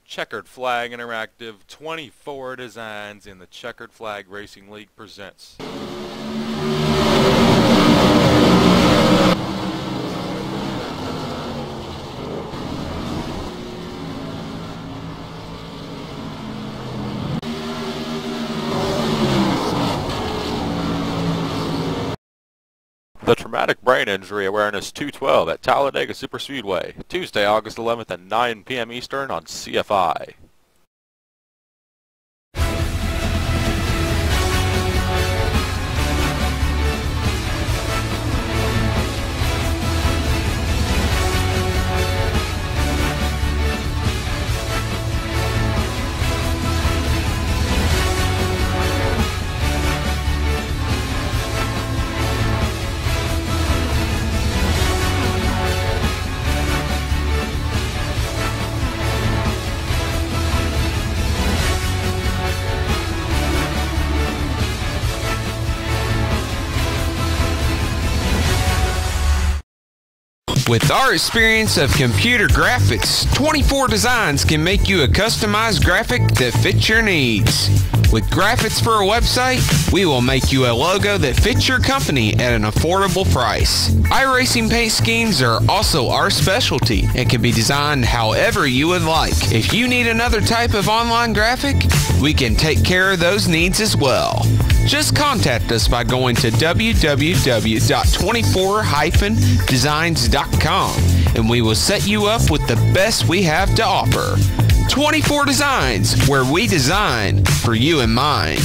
Checkered Flag Interactive 24 Designs in the Checkered Flag Racing League presents. The Traumatic Brain Injury Awareness 212 at Talladega Superspeedway, Tuesday, August 11th at 9 p.m. Eastern on CFI. With our experience of computer graphics, 24 Designs can make you a customized graphic that fits your needs. With graphics for a website, we will make you a logo that fits your company at an affordable price. iRacing paint schemes are also our specialty and can be designed however you would like. If you need another type of online graphic, we can take care of those needs as well. Just contact us by going to www.24-designs.com and we will set you up with the best we have to offer. 24 Designs, where we design for you in mind.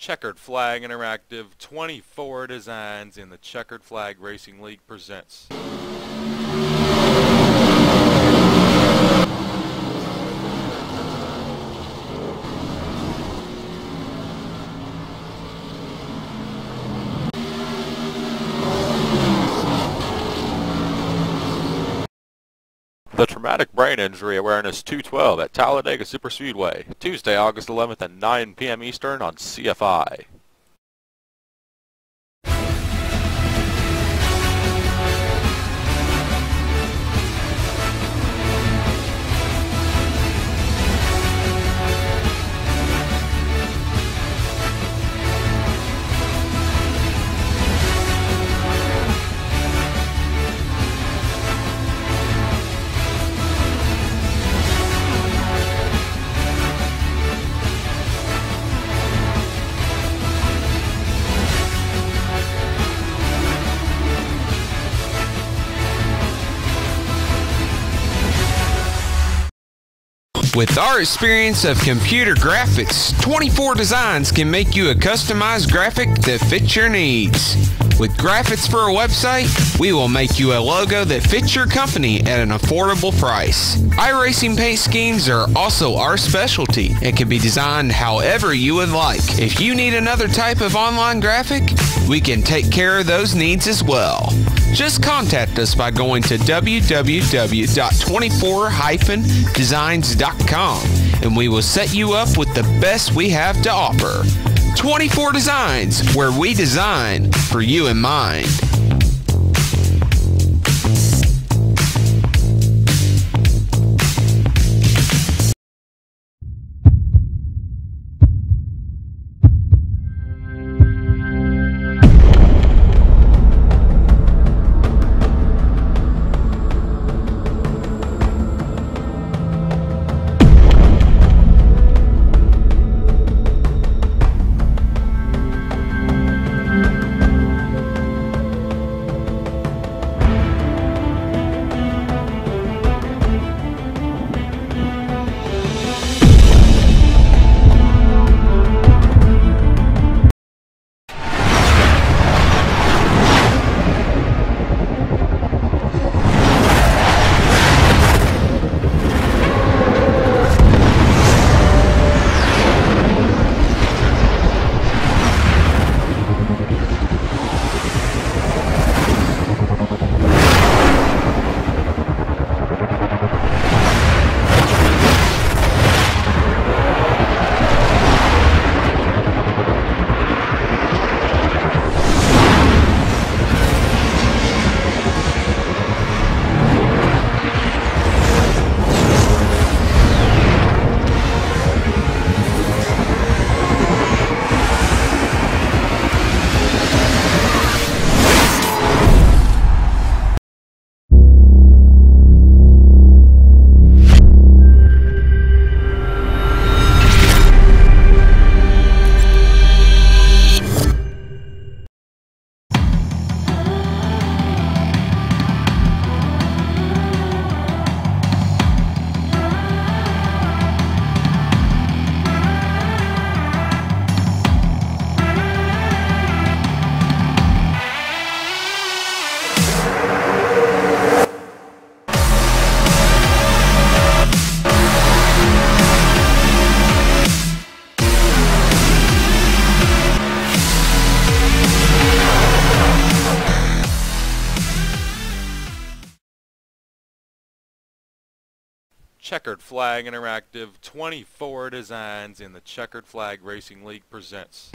Checkered Flag Interactive 24 Designs in the Checkered Flag Racing League presents. The Traumatic Brain Injury Awareness 212 at Talladega Superspeedway, Tuesday, August 11th at 9 p.m. Eastern on CFI. With our experience of computer graphics, 24 Designs can make you a customized graphic that fits your needs. With graphics for a website, we will make you a logo that fits your company at an affordable price. iRacing paint schemes are also our specialty and can be designed however you would like. If you need another type of online graphic, we can take care of those needs as well. Just contact us by going to www.24-designs.com and we will set you up with the best we have to offer. 24 Designs, where we design for you in mind. Checkered Flag Interactive 24 Designs in the Checkered Flag Racing League presents.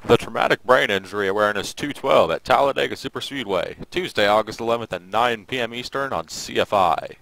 The Traumatic Brain Injury Awareness 212 at Talladega Superspeedway, Tuesday, August 11th at 9 p.m. Eastern on CFI.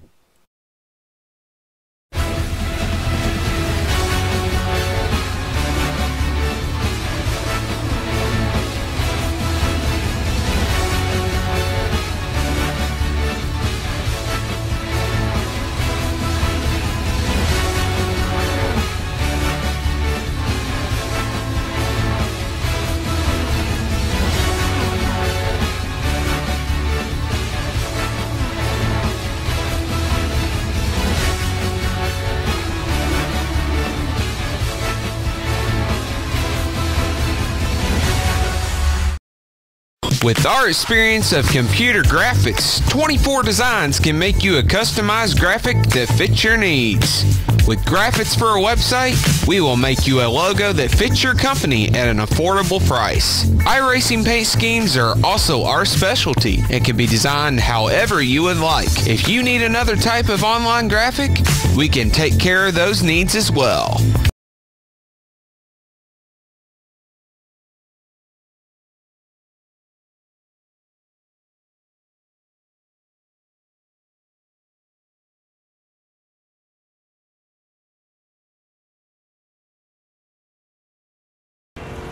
With our experience of computer graphics, 24 Designs can make you a customized graphic that fits your needs. With graphics for a website, we will make you a logo that fits your company at an affordable price. iRacing paint schemes are also our specialty and can be designed however you would like. If you need another type of online graphic, we can take care of those needs as well.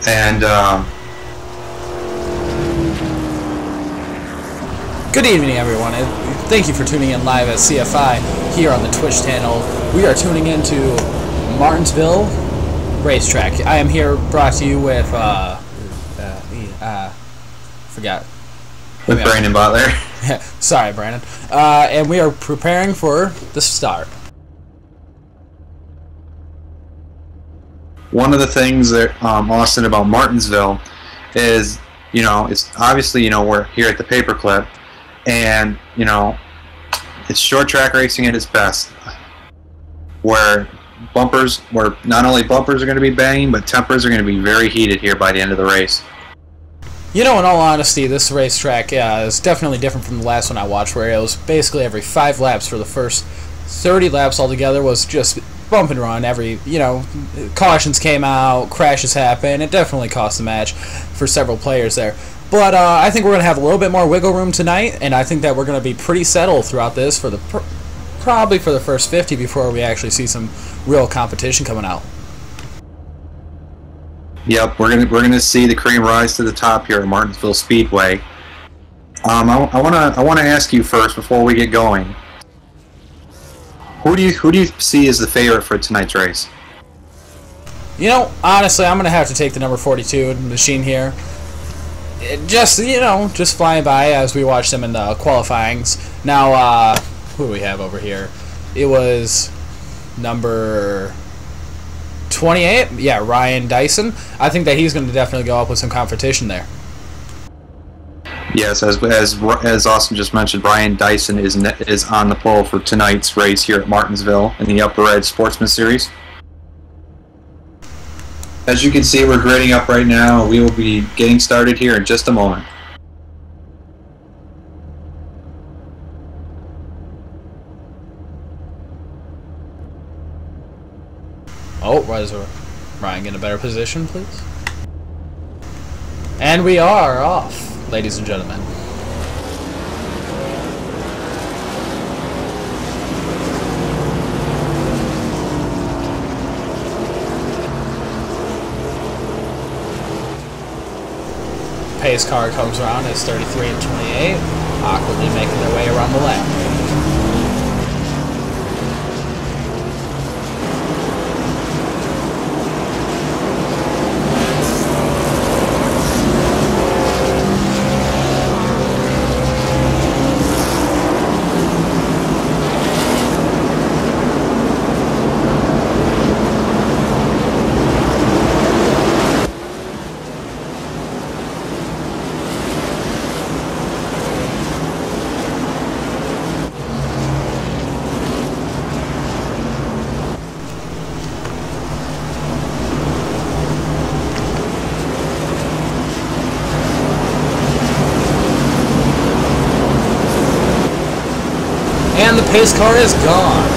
And Good evening, everyone, and thank you for tuning in live at CFI here on the Twitch channel. We are tuning into Martinsville Racetrack. I am here brought to you with, forgot. With Brandon Butler. Sorry, Brandon. And we are preparing for the start. One of the things that, Austin, about Martinsville is, you know, it's obviously, you know, we're here at the Paperclip, and, you know, it's short track racing at its best, where not only bumpers are going to be banging, but tempers are going to be very heated here by the end of the race. You know, in all honesty, this racetrack is definitely different from the last one I watched, where it was basically every 5 laps for the first 30 laps altogether was just bump and run. Cautions came out, crashes happened. It definitely cost the match for several players there. But I think we're going to have a little bit more wiggle room tonight, and I think that we're going to be pretty settled throughout this for probably for the first 50 before we actually see some real competition coming out. Yep, we're gonna see the cream rise to the top here at Martinsville Speedway. I want to ask you first before we get going. Who do you see as the favorite for tonight's race? You know, honestly, I'm going to have to take the number 42 machine here. Just flying by as we watch them in the qualifyings. Now, who do we have over here? It was number 28. Yeah, Ryan Dyson. I think that he's going to definitely go up with some competition there. Yes, as Austin just mentioned, Ryan Dyson is on the pole for tonight's race here at Martinsville in the Upper Edge Sportsman Series. As you can see, we're grading up right now. We will be getting started here in just a moment. Oh, Ryan get in a better position, please? And we are off, ladies and gentlemen. Pace car comes around as 33 and 28, awkwardly making their way around the lap. And the pace car is gone.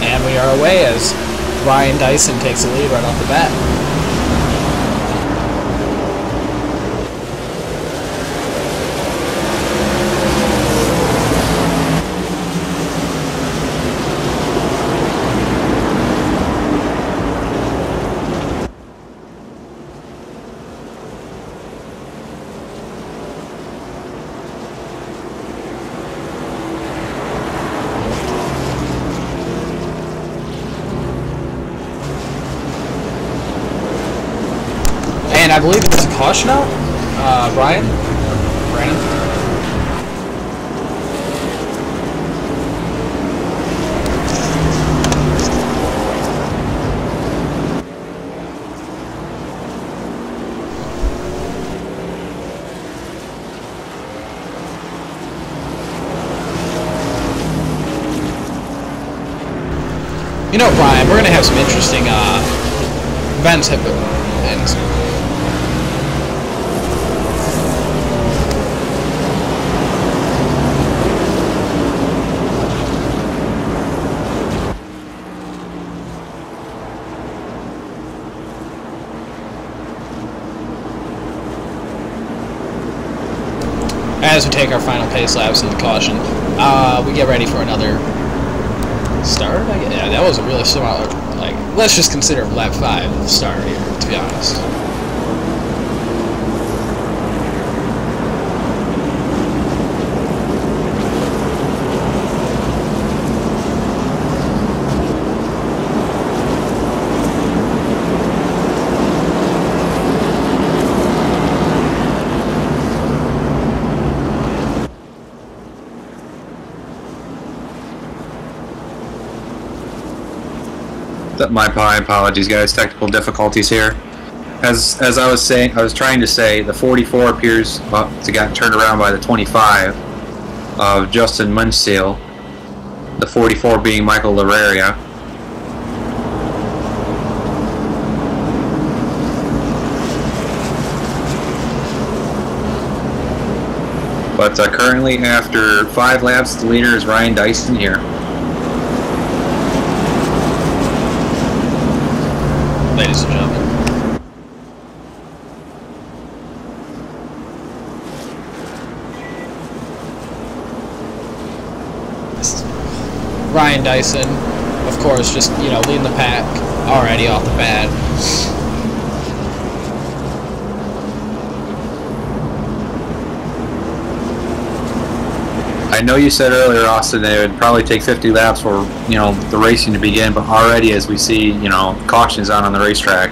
And we are away as Ryan Dyson takes the lead right off the bat. And I believe it's a caution out, Brandon? You know, Brian, we're going to have some interesting events happen. As we take our final pace laps in the caution, we get ready for another start. Yeah, that was a really similar. Like, let's just consider lap 5 the start here, to be honest. My apologies, guys. Technical difficulties here. As I was saying, I was trying to say, the 44 appears to get turned around by the 25 of Justin Martinsville. The 44 being Michael Lararia. But currently, after 5 laps, the leader is Ryan Dyson here. Ladies and gentlemen. Ryan Dyson, of course, just, you know, leading the pack already off the bat. I know you said earlier, Austin, that it would probably take 50 laps for, you know, the racing to begin, but already as we see, you know, cautions on the racetrack.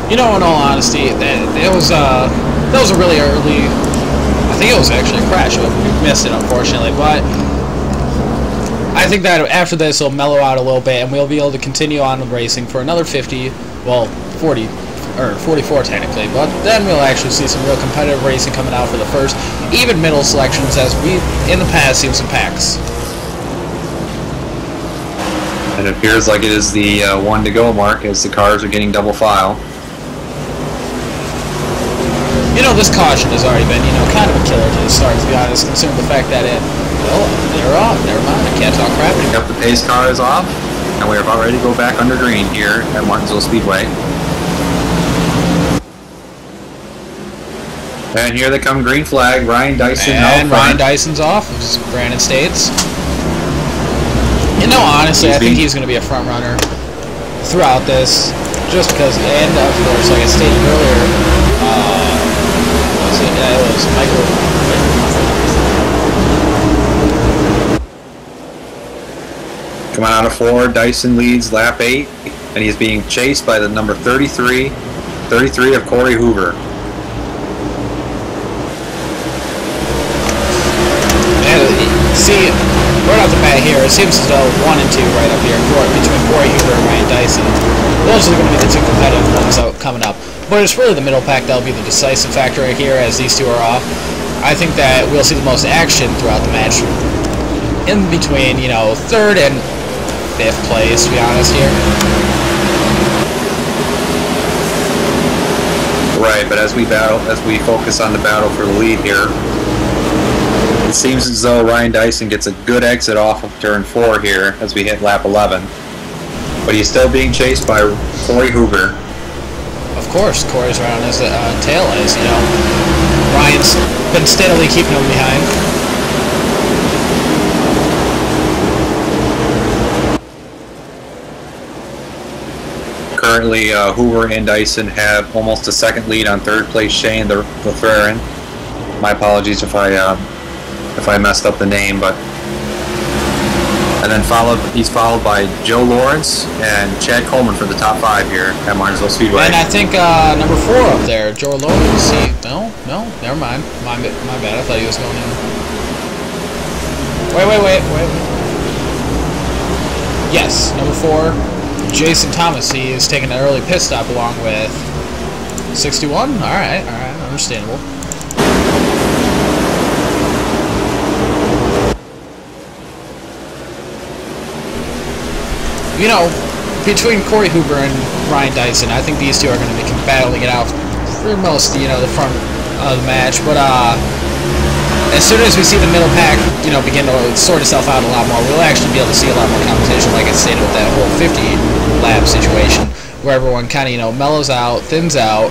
You know, in all honesty, that was a really early. I think it was actually a crash. We missed it, unfortunately, but I think that after this, it'll mellow out a little bit, and we'll be able to continue on with racing for another 50, well, 40. Or 44 technically, but then we'll actually see some real competitive racing coming out for the first, even middle selections, as we in the past seen some packs. And it appears like it is the 1 to go mark as the cars are getting double file. You know, this caution has already been, you know, kind of a killer to the start, to be honest, considering the fact that it, well, they're off. Never mind, I can't talk crap anymore. Yep, the pace car is off, and we're about ready to go back under green here at Martinsville Speedway. And here they come, green flag, Ryan Dyson. And Ryan Dyson's off, as Brandon states. You know, honestly, I think he's going to be a front runner throughout this, just because, and of course, like I stated earlier, it was Michael. Coming out of 4, Dyson leads lap 8, and he's being chased by the number 33 of Corey Hoover. See, right off the bat here, it seems as though 1 and 2 right up here, between Corey Hoover and Ryan Dyson. Those are going to be the 2 competitive ones coming up. But it's really the middle pack that'll be the decisive factor right here, as these 2 are off. I think that we'll see the most action throughout the match in between, you know, 3rd and 5th place, to be honest here. Right, but as we focus on the battle for the lead here, it seems as though Ryan Dyson gets a good exit off of turn 4 here as we hit lap 11. But he's still being chased by Corey Hoover. Of course, Corey's right on his tail, as you know. Ryan's been steadily keeping him behind. Currently, Hoover and Dyson have almost a 2nd lead on 3rd place Shane LaFerrin. My apologies if I messed up the name, but and then he's followed by Joe Lawrence and Chad Coleman for the top 5 here at Martinsville Speedway. And I think number 4 up there, Joe Lawrence. No, never mind. My bad. I thought he was going in. Wait. Yes, number 4, Jason Thomas. He is taking an early pit stop along with 61. All right, understandable. You know, between Corey Hoover and Ryan Dyson, I think these 2 are going to be battling it out for most, you know, the front of the match. But as soon as we see the middle pack, you know, begin to sort itself out a lot more, we'll actually be able to see a lot more competition, like I stated, with that whole 50-lap situation, where everyone kind of, you know, mellows out, thins out,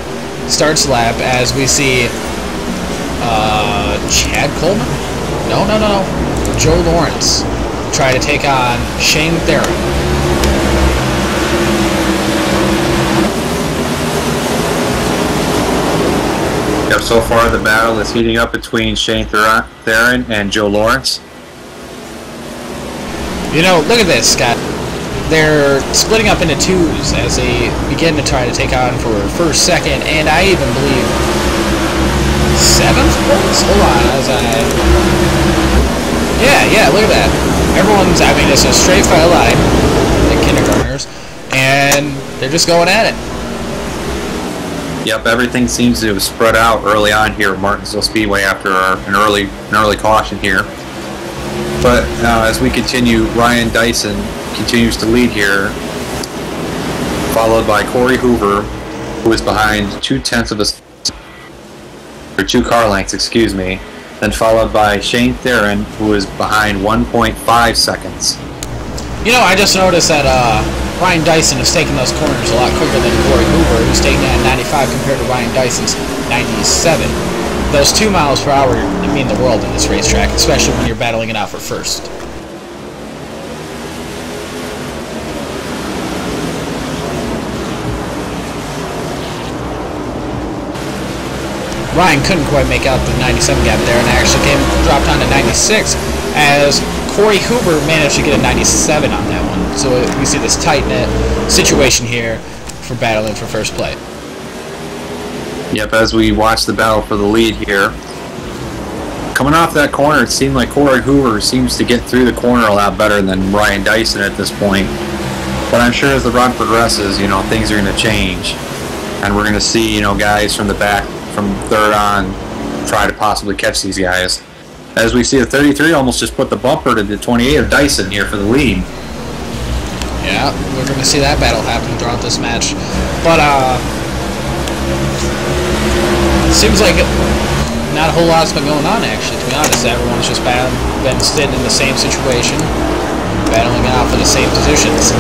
starts lap, as we see Chad Coleman? No. Joe Lawrence. try to take on Shane Theron. Yep, so far the battle is heating up between Shane Theron and Joe Lawrence. You know, look at this, Scott. They're splitting up into twos as they begin to try to take on for first, second, and I even believe seventh place? Hold on, as yeah, look at that. Everyone's, I mean, it's a straight file line, like kindergartners, and they're just going at it. Yep, everything seems to have spread out early on here at Martinsville Speedway after an early caution here. But as we continue, Ryan Dyson continues to lead here, followed by Corey Hoover, who is behind 0.2 of a, or 2 car lengths, excuse me, then followed by Shane Theron, who is behind 1.5 seconds. You know, I just noticed that Ryan Dyson is taking those corners a lot quicker than Corey Hoover, who's taking at 95 compared to Ryan Dyson's 97. Those 2 miles per hour mean the world in this racetrack, especially when you're battling it out for first. Ryan couldn't quite make out the 97 gap there and actually dropped down to 96 as Corey Hoover managed to get a 97 on that one. So we see this tight-knit situation here for battling for first place. Yep, as we watch the battle for the lead here. Coming off that corner, it seemed like Corey Hoover seems to get through the corner a lot better than Ryan Dyson at this point. But I'm sure as the run progresses, you know, things are going to change. And we're going to see, you know, guys from the back, from third on, try to possibly catch these guys. As we see, the 33 almost just put the bumper to the 28 of Dyson here for the lead. Yeah, we're going to see that battle happen throughout this match. But, seems like not a whole lot's been going on, actually, to be honest. Everyone's just been sitting in the same situation, battling it out for the same positions.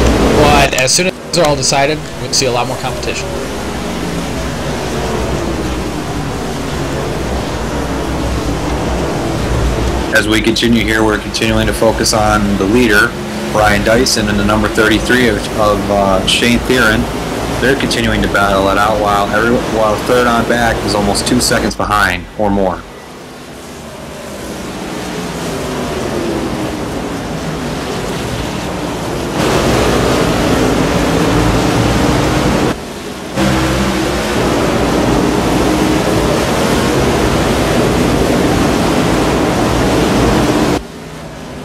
But as soon as they're all decided, we'll see a lot more competition. As we continue here, we're continuing to focus on the leader, Ryan Dyson, and the number 33 of Shane Theron. They're continuing to battle it out while third on back is almost 2 seconds behind or more.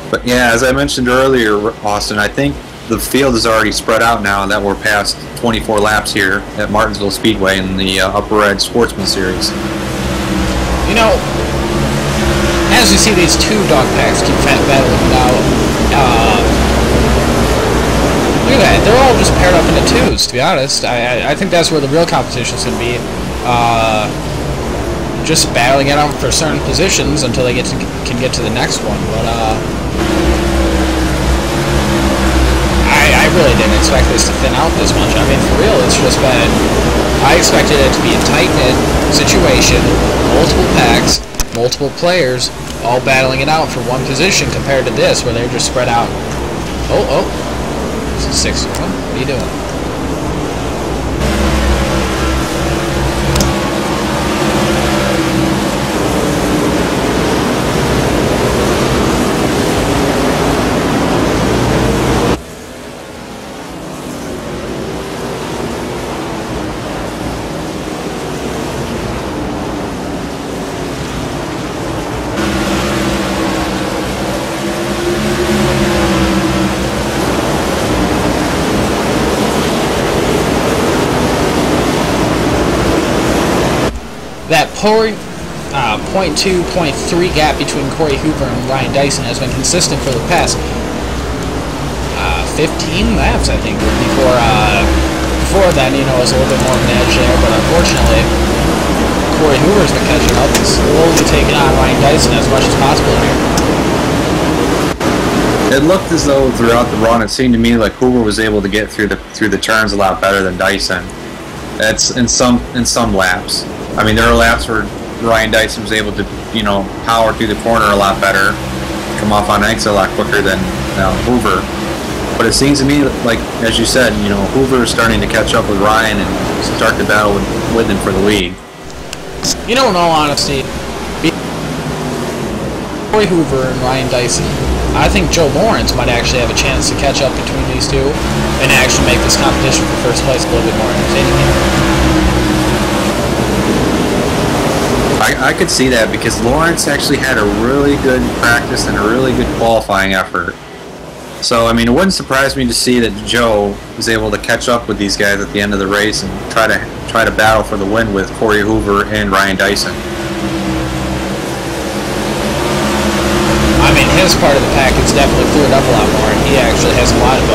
But yeah, as I mentioned earlier, Austin, I think the field is already spread out now that we're past 24 laps here at Martinsville Speedway in the Upper Edge Sportsman Series. You know, as we see these two dog packs keep battling out, look at that, they're all just paired up into twos, to be honest. I think that's where the real competition is going to be. Just battling it out for certain positions until they can get to the next one. But I really didn't expect this to thin out this much. I mean, for real, it's just been... I expected it to be a tight-knit situation, multiple packs, multiple players, all battling it out for one position compared to this, where they're just spread out. Oh, this is 6-1. What are you doing? That 0.2, 0.3 gap between Corey Hoover and Ryan Dyson has been consistent for the past 15 laps, I think. Before then, you know, it was a little bit more of an edge there, but unfortunately, Corey Hoover's been catching up and slowly taking on Ryan Dyson as much as possible here. It looked as though throughout the run, it seemed to me like Hoover was able to get through the turns a lot better than Dyson. That's in some laps. I mean, there are laps where Ryan Dyson was able to, you know, power through the corner a lot better, come off on exit a lot quicker than Hoover. But it seems to me like, as you said, Hoover is starting to catch up with Ryan and start the battle with him for the lead. In all honesty, Corey Hoover and Ryan Dyson, I think Joe Lawrence might actually have a chance to catch up between these two and actually make this competition for first place a little bit more entertaining here. I could see that because Lawrence actually had a really good practice and a really good qualifying effort. So, I mean, it wouldn't surprise me to see that Joe was able to catch up with these guys at the end of the race and try to battle for the win with Corey Hoover and Ryan Dyson. I mean, his part of the package definitely cleared up a lot more, and he actually has a lot of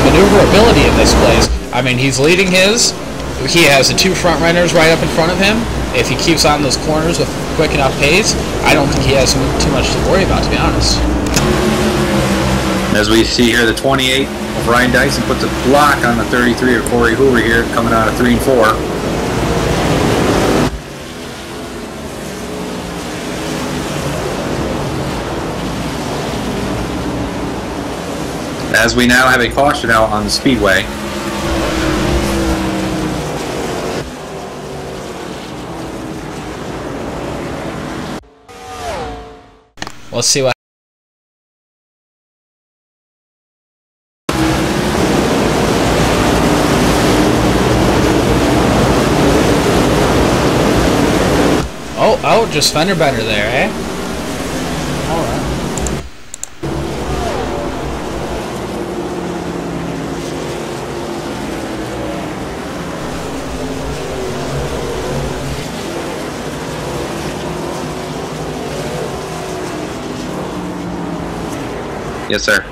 maneuverability in this place. I mean, he's leading his. He has the two front runners right up in front of him. If he keeps on those corners with quick enough pace, I don't think he has too much to worry about, to be honest. As we see here, the 28 of Ryan Dyson puts a block on the 33 of Corey Hoover here, coming out of 3 and 4. As we now have a caution out on the speedway. Let's see what. Oh, just fender bender there, eh? Alright. Yes, sir.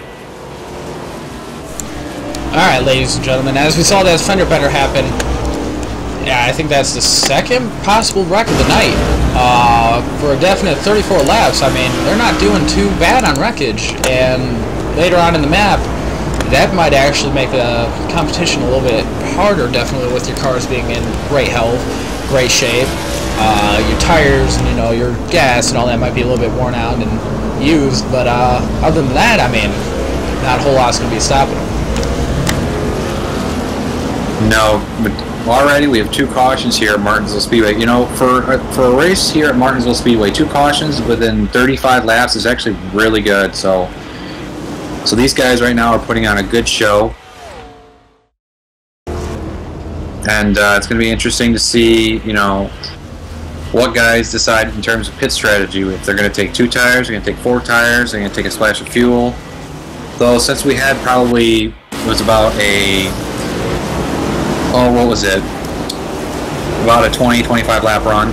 Alright, ladies and gentlemen, as we saw that fender bender happen, yeah, I think that's the second possible wreck of the night. For a definite 34 laps, I mean, they're not doing too bad on wreckage, and later on in the map, that might actually make the competition a little bit harder, definitely, with your cars being in great health, great shape. Your tires and, your gas and all that might be a little bit worn out and used, but other than that, I mean, not a whole lot's going to be stopping them. No, but already we have 2 cautions here at Martinsville Speedway. For a race here at Martinsville Speedway, 2 cautions within 35 laps is actually really good. So these guys right now are putting on a good show, and it's going to be interesting to see, what guys decide in terms of pit strategy. If they're going to take 2 tires, they're going to take 4 tires, they're going to take a splash of fuel. Though since we had probably, it was about a, what was it? About a 20-25 lap run.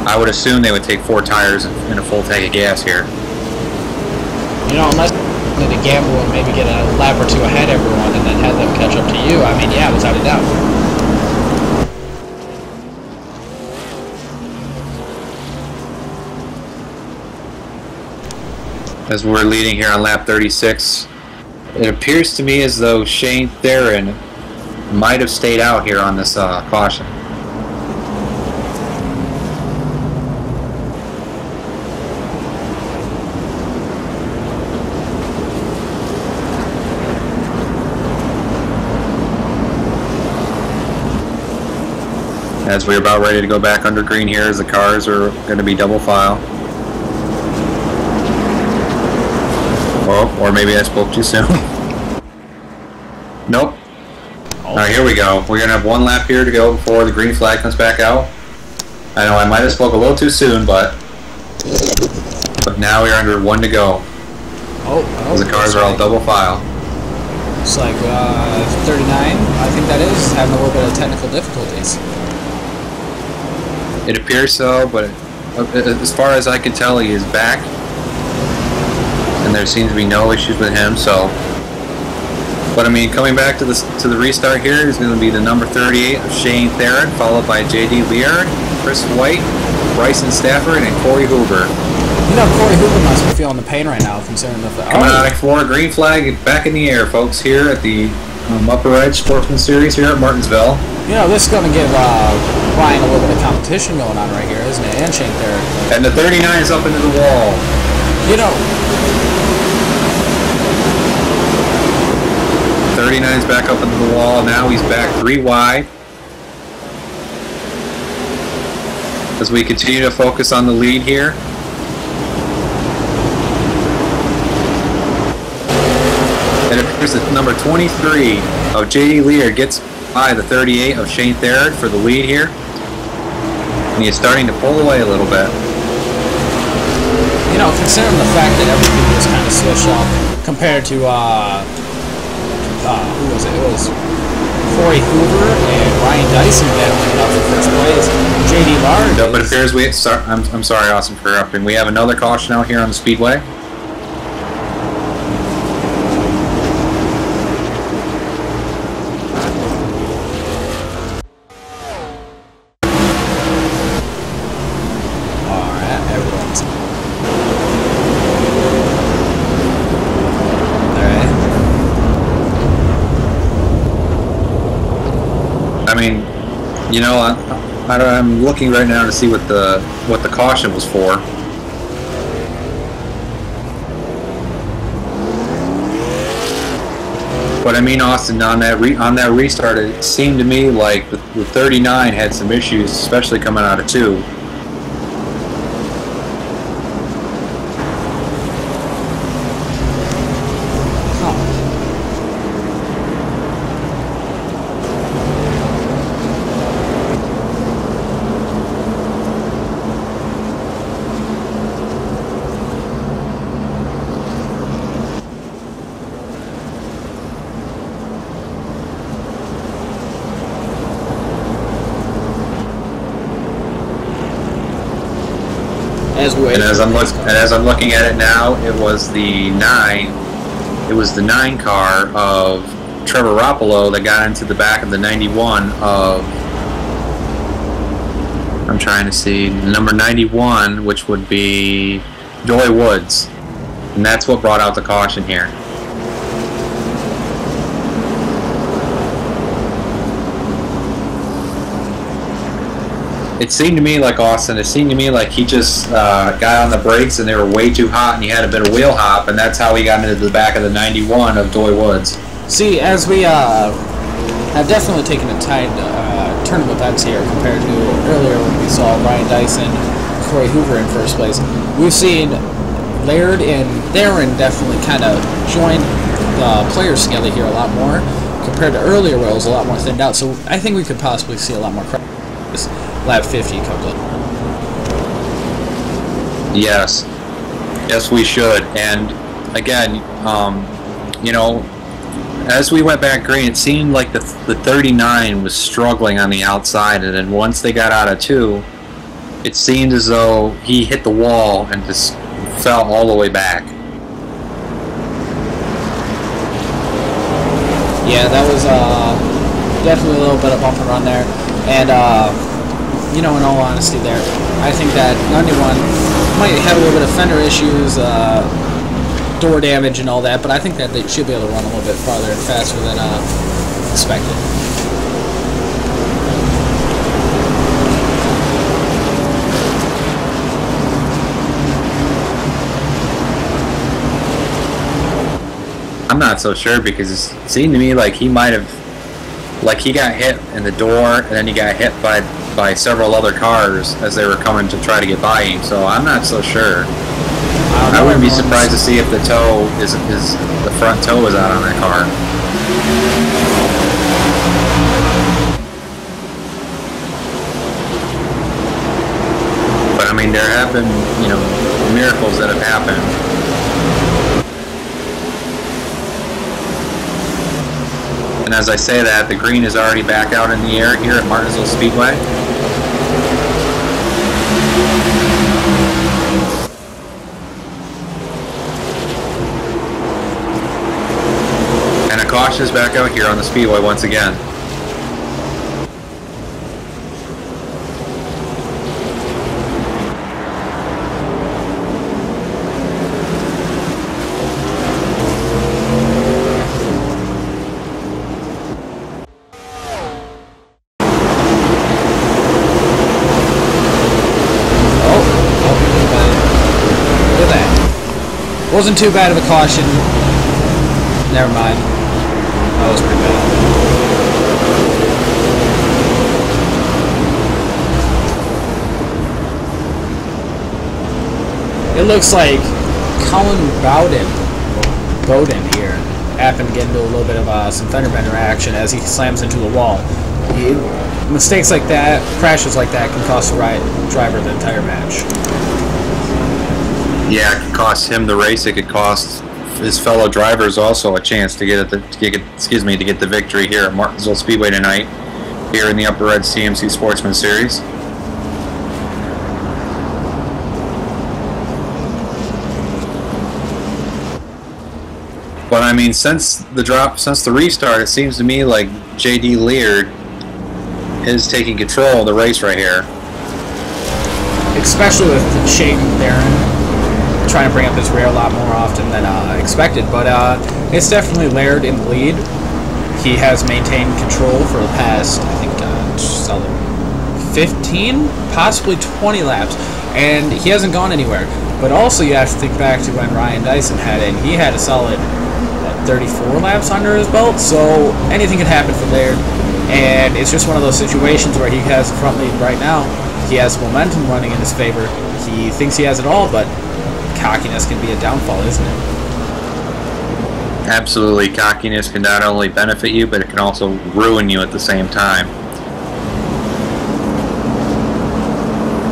I would assume they would take 4 tires and a full tank of gas here. Unless you to gamble and maybe get a lap or 2 ahead of everyone and then have them catch up to you, I mean, yeah, without a doubt. As we're leading here on lap 36, it appears to me as though Shane Theron might have stayed out here on this caution. As we're about ready to go back under green here, as the cars are going to be double file. Or maybe I spoke too soon. Nope. Alright, here we go. We're going to have 1 lap here to go before the green flag comes back out. I know I might have spoke a little too soon, but now we're under 1 to go. As the cars are all double file. It's like 39, I think that is, having a little bit of technical difficulties. It appears so, but as far as I can tell, he is back. And there seems to be no issues with him, so. But I mean, coming back to the restart here is going to be the number 38 of Shane Theron, followed by J.D. Leard, Chris White, Bryson Stafford, and Corey Hoover. Corey Hoover must be feeling the pain right now, considering the coming out of 4, green flag back in the air, folks, here at the Upper Edge Sportsman Series here at Martinsville. You know, this is going to give Ryan a little bit of competition going on right here, isn't it? And Shane there. And the 39 is up into the wall. You know, 39 is back up into the wall. Now he's back 3 wide. As we continue to focus on the lead here. It appears that number 23 of J.D. Lear gets by the 38 of Shane Therrod for the lead here. And he's starting to pull away a little bit. You know, considering the fact that everything was kind of switched up compared to, who was it? It was Corey Hoover and Ryan Dyson battling up for first place. J.D. Large. No, but it appears we... I'm sorry, Austin, for interrupting. We have another caution out here on the speedway. I mean, you know, I'm looking right now to see what the caution was for. But I mean, Austin, on that restart, it seemed to me like the 39 had some issues, especially coming out of 2. And as I'm looking at it now, it was the 9 car of Trevor Roppolo that got into the back of the 91 of, I'm trying to see, number 91, which would be Joy Woods, and that's what brought out the caution here. It seemed to me like Austin. It seemed to me like he just got on the brakes and they were way too hot, and he had a bit of wheel hop, and that's how he got into the back of the 91 of Doy Woods. See, as we have definitely taken a tide turn of events here compared to earlier when we saw Ryan Dyson, Corey Hoover in first place. We've seen Laird and Theron definitely kind of join the players together here a lot more compared to earlier where it was a lot more thinned out. So I think we could possibly see a lot more crowds. Lap 50 comes up. Yes, we should. And again, you know, as we went back green, it seemed like the 39 was struggling on the outside, and then once they got out of 2, it seemed as though he hit the wall and just fell all the way back. Yeah, that was definitely a little bit of bump and run there, and you know, in all honesty there, I think that 91 might have a little bit of fender issues, door damage and all that, but I think that they should be able to run a little bit farther and faster than expected. I'm not so sure, because it seemed to me like he might have, like he got hit in the door and then he got hit by several other cars as they were coming to try to get by him, so I'm not so sure. I wouldn't be surprised to see if the toe is the front toe is out on that car. But I mean, there have been, you know, miracles that have happened. And as I say that, the green is already back out in the air here at Martinsville Speedway. And a caution is back out here on the speedway once again. wasn't too bad of a caution. Never mind. That was pretty bad. It looks like Colin Bowden here happened to get into a little bit of some fender bender action as he slams into a wall. Mistakes like that, crashes like that, can cost the driver the entire match. Yeah, it could cost him the race. It could cost his fellow drivers also a chance to get the victory here at Martinsville Speedway tonight, here in the Upper Red CMC Sportsman Series. But I mean, since the restart, it seems to me like J.D. Leard is taking control of the race right here. Especially with Shane Theron trying to bring up his rear a lot more often than expected. But it's definitely Laird in the lead. He has maintained control for the past, I think, 15, possibly 20 laps. And he hasn't gone anywhere. But also you have to think back to when Ryan Dyson had it. He had a solid 34 laps under his belt, so anything could happen for Laird, and it's just one of those situations where he has the front lead right now. He has momentum running in his favor. He thinks he has it all, but cockiness can be a downfall, isn't it? Absolutely, cockiness can not only benefit you, but it can also ruin you at the same time.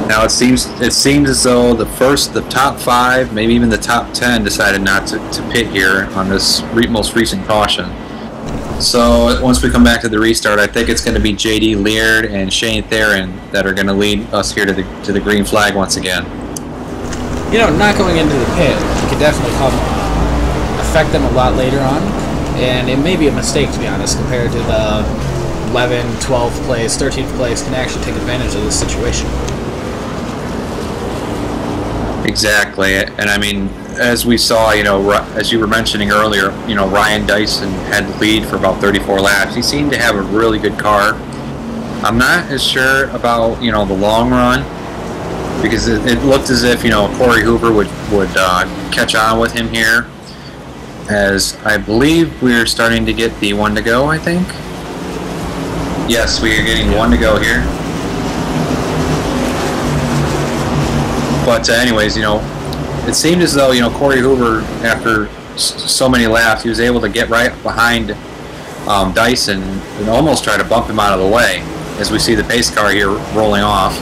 Now it seems as though the top 5, maybe even the top 10, decided not to pit here on this most recent caution. So once we come back to the restart, I think it's going to be J.D. Leard and Shane Theron that are going to lead us here to the green flag once again. You know, not going into the pit could definitely affect them a lot later on, and it may be a mistake, to be honest, compared to the 11th, 12th place, 13th place can actually take advantage of this situation. Exactly, and I mean, as we saw, you know, as you were mentioning earlier, you know, Ryan Dyson had the lead for about 34 laps. He seemed to have a really good car. I'm not as sure about, you know, the long run, because it looked as if, you know, Corey Hoover would catch on with him here, as I believe we're starting to get the one to go, I think. Yes, we are getting one to go here. But anyways, you know, it seemed as though, you know, Corey Hoover, after so many laps, he was able to get right behind Dyson and almost try to bump him out of the way, as we see the pace car here rolling off.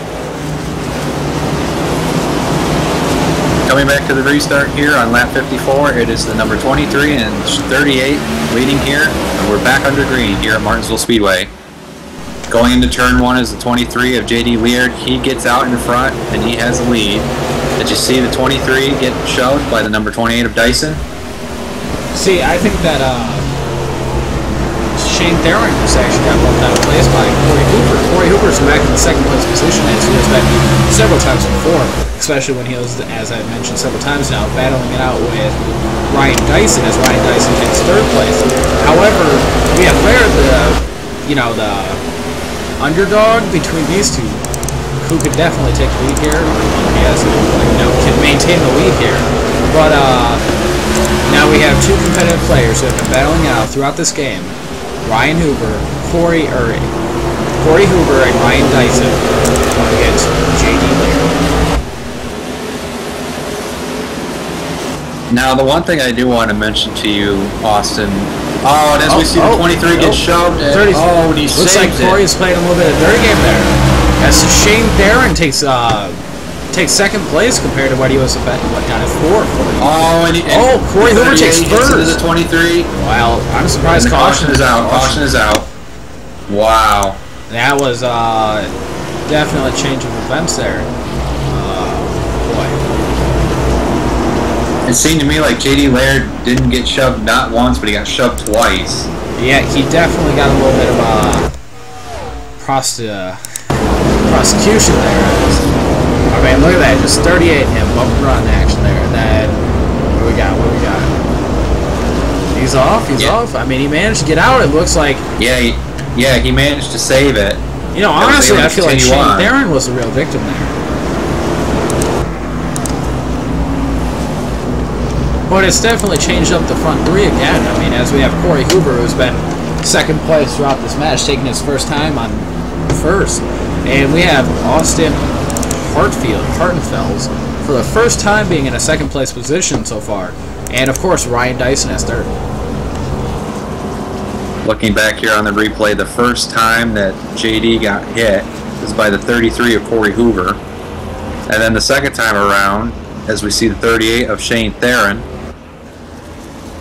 Coming back to the restart here on lap 54, it is the number 23 and 38 leading here, and we're back under green here at Martinsville Speedway. Going into turn 1 is the 23 of J.D. Leard. He gets out in front, and he has the lead. Did you see the 23 get shoved by the number 28 of Dyson? See, I think that Shane Theron just actually got bumped out of place by Corey Hoover. Corey Hoover's back in the second place position, as he has been several times before, especially when he was, as I mentioned several times now, battling it out with Ryan Dyson, as Ryan Dyson takes third place. However, we have Laird, the underdog between these two, who could definitely take the lead here. He has, can maintain the lead here. But now we have two competitive players who have been battling out throughout this game. Ryan Hoover, Corey Hoover, and Ryan Dyson against J.D. Leard. Now, the one thing I do want to mention to you, Austin. Oh, and as we see the 23 get shoved, and, and he looks like Corey's playing a little bit of dirty game there. As Shane Theron takes second place compared to what he was got at fourth. Corey Hoover takes third. The 23. Well, I'm surprised. And caution is out. Caution is out. Wow. That was definitely a change of events there. Boy. It seemed to me like J.D. Laird didn't get shoved not once, but he got shoved twice. Yeah, he definitely got a little bit of prosecution there. I mean, look at that, just 38 in him, bump and run action there. And then, what do we got? He's off, off. I mean, he managed to get out, it looks like. Yeah, he managed to save it. You know, honestly, I feel like Shane Theron was the real victim there. But it's definitely changed up the front three again. I mean, as we have Corey Hoover, who's been second place throughout this match, taking his first time on first. And we have Austin Hartenfels for the first time being in a second place position so far. And of course, Ryan Dyson as third. Looking back here on the replay, the first time that JD got hit was by the 33 of Corey Hoover. And then the second time around, as we see the 38 of Shane Theron,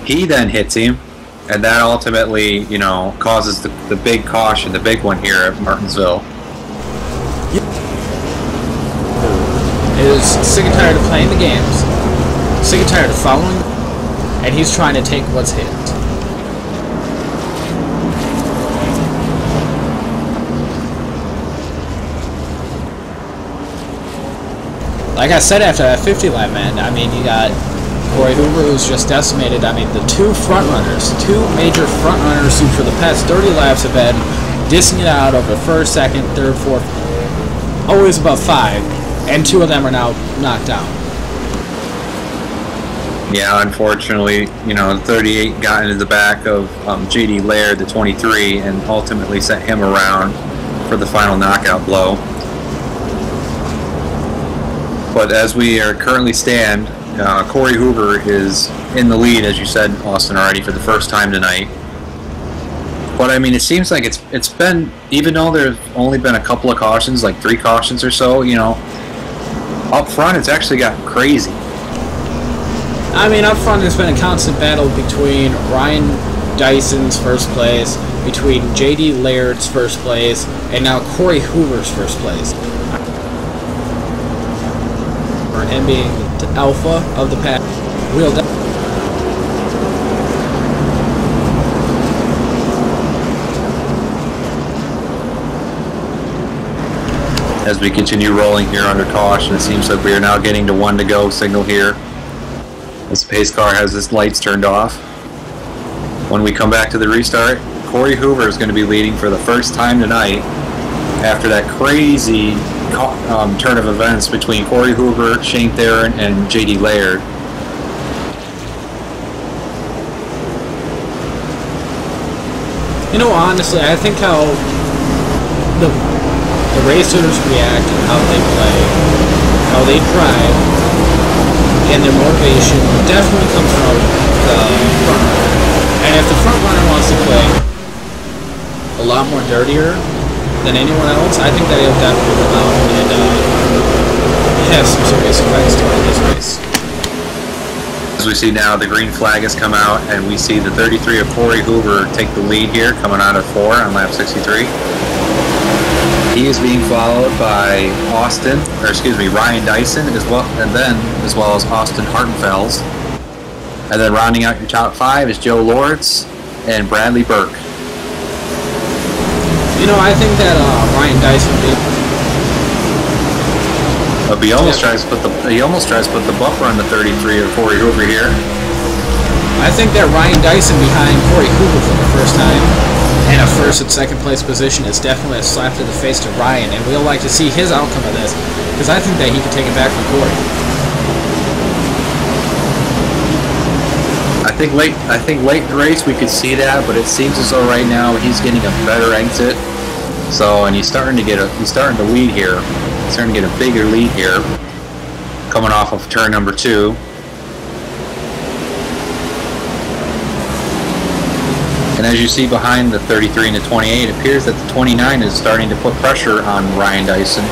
he then hits him, and that ultimately, you know, causes the big caution, the big one here at Martinsville. Is sick and tired of playing the games, sick and tired of following, and he's trying to take what's hit. Like I said, after that 50 lap, man, I mean, you got Corey Hoover, who's just decimated. I mean, the two major front runners who for the past 30 laps have been dissing it out over first, second, third, fourth, always above 5, and 2 of them are now knocked out. Yeah, unfortunately, you know, the 38 got into the back of JD Laird, the 23, and ultimately sent him around for the final knockout blow. But as we are currently stand, Corey Hoover is in the lead, as you said, Austin, already for the first time tonight. But I mean, it seems like it's been, even though there's only been a couple of cautions, like 3 cautions or so, you know, up front it's actually gotten crazy. I mean, up front there's been a constant battle between Ryan Dyson's first place, between JD Laird's first place, and now Corey Hoover's first place. And being the alpha of the pack, real. As we continue rolling here under caution, it seems like we are now getting to 1 to go signal here, as the pace car has its lights turned off. When we come back to the restart, Corey Hoover is going to be leading for the first time tonight after that crazy turn of events between Corey Hoover, Shane Theron, and JD Laird. You know, honestly, I think how the racers react and how they play, how they drive, and their motivation definitely comes from the front runner. And if the front runner wants to play a lot more dirtier than anyone else, I think that he'll definitely come out and have some serious effects during this race. As we see now, the green flag has come out, and we see the 33 of Corey Hoover take the lead here, coming out of 4 on lap 63. He is being followed by Ryan Dyson as well, as well as Austin Hartenfels. And then rounding out your top 5 is Joe Lawrence and Bradley Burke. You know, I think that Ryan Dyson He almost tries to put the bumper on the 33 of Corey Hoover here. I think that Ryan Dyson behind Corey Hoover for the first time and a first and second place position is definitely a slap to the face to Ryan, and we'll like to see his outcome of this, because I think that he can take it back from Corey. I think late in the race we could see that, but it seems as though right now he's getting a better exit. So, and he's starting to lead here. He's starting to get a bigger lead here, coming off of turn number 2. And as you see behind the 33 and the 28, it appears that the 29 is starting to put pressure on Ryan Dyson.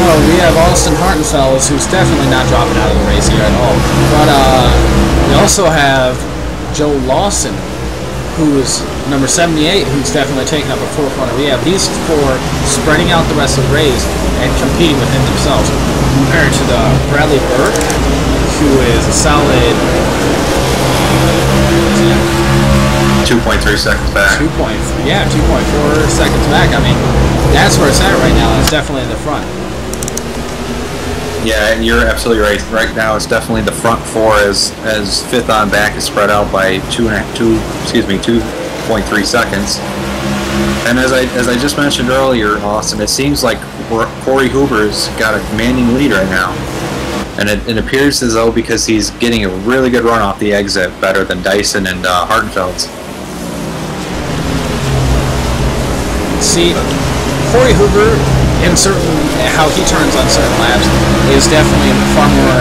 Oh, we have Austin Hartenfels, who's definitely not dropping out of the race here at all. But we also have Joe Lawson, who's number 78, who's definitely taking up a forefront. We have these 4 spreading out the rest of the race and competing within themselves, compared to the Bradley Burke, who is a solid 2.3 seconds back. 2.4 seconds back. I mean, that's where it's at right now. It's definitely in the front. Yeah, and you're absolutely right. Right now, it's definitely the front 4 as 5th on back is spread out by 2.3 seconds. And as I just mentioned earlier, Austin, it seems like Corey Hoover's got a commanding lead right now. And it appears as though because he's getting a really good run off the exit, better than Dyson and Hartenfeld's. See, Corey Hoover, in certain how he turns on certain laps, is definitely far more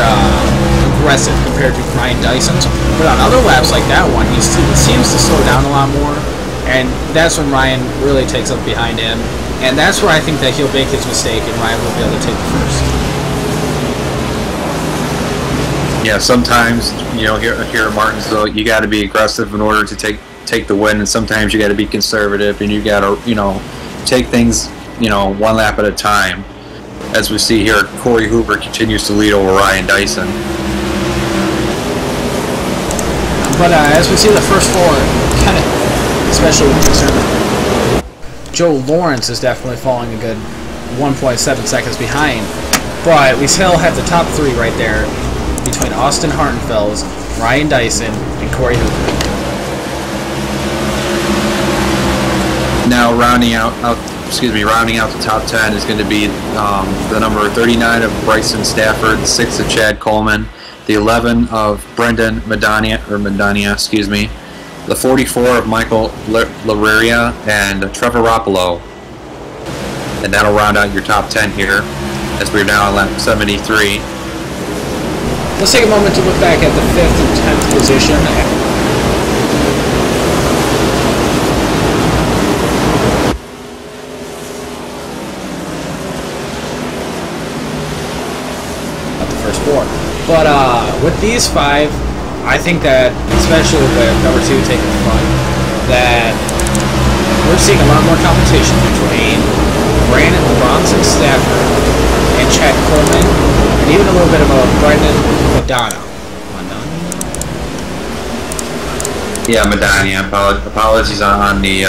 aggressive compared to Ryan Dyson's. But on other laps like that one, he seems to slow down a lot more, and that's when Ryan really takes up behind him. And that's where I think that he'll make his mistake, and Ryan will be able to take the first. Yeah, sometimes here at Martinsville, you got to be aggressive in order to take the win, and sometimes you got to be conservative, and you got to take things one lap at a time. As we see here, Corey Hoover continues to lead over Ryan Dyson. But as we see the first four, kind of, especially when concerned, Joe Lawrence is definitely falling a good 1.7 seconds behind. But we still have the top three right there between Austin Hartenfels, Ryan Dyson, and Corey Hoover. Now rounding out the top 10 is going to be the number 39 of Bryson Stafford, the 6 of Chad Coleman, the 11 of Brendan Madania, the 44 of Michael Lararia, and Trevor Roppolo. And that'll round out your top 10 here, as we're now on lap 73. Let's take a moment to look back at the 5th and 10th position. Not the first four. But with these 5, I think that, especially with number 2 taking the front, that we're seeing a lot more competition between Brandon Bronson Stafford and Chad Coleman, and even a little bit of a Brendan Madania. Yeah, Madania. Apologies on the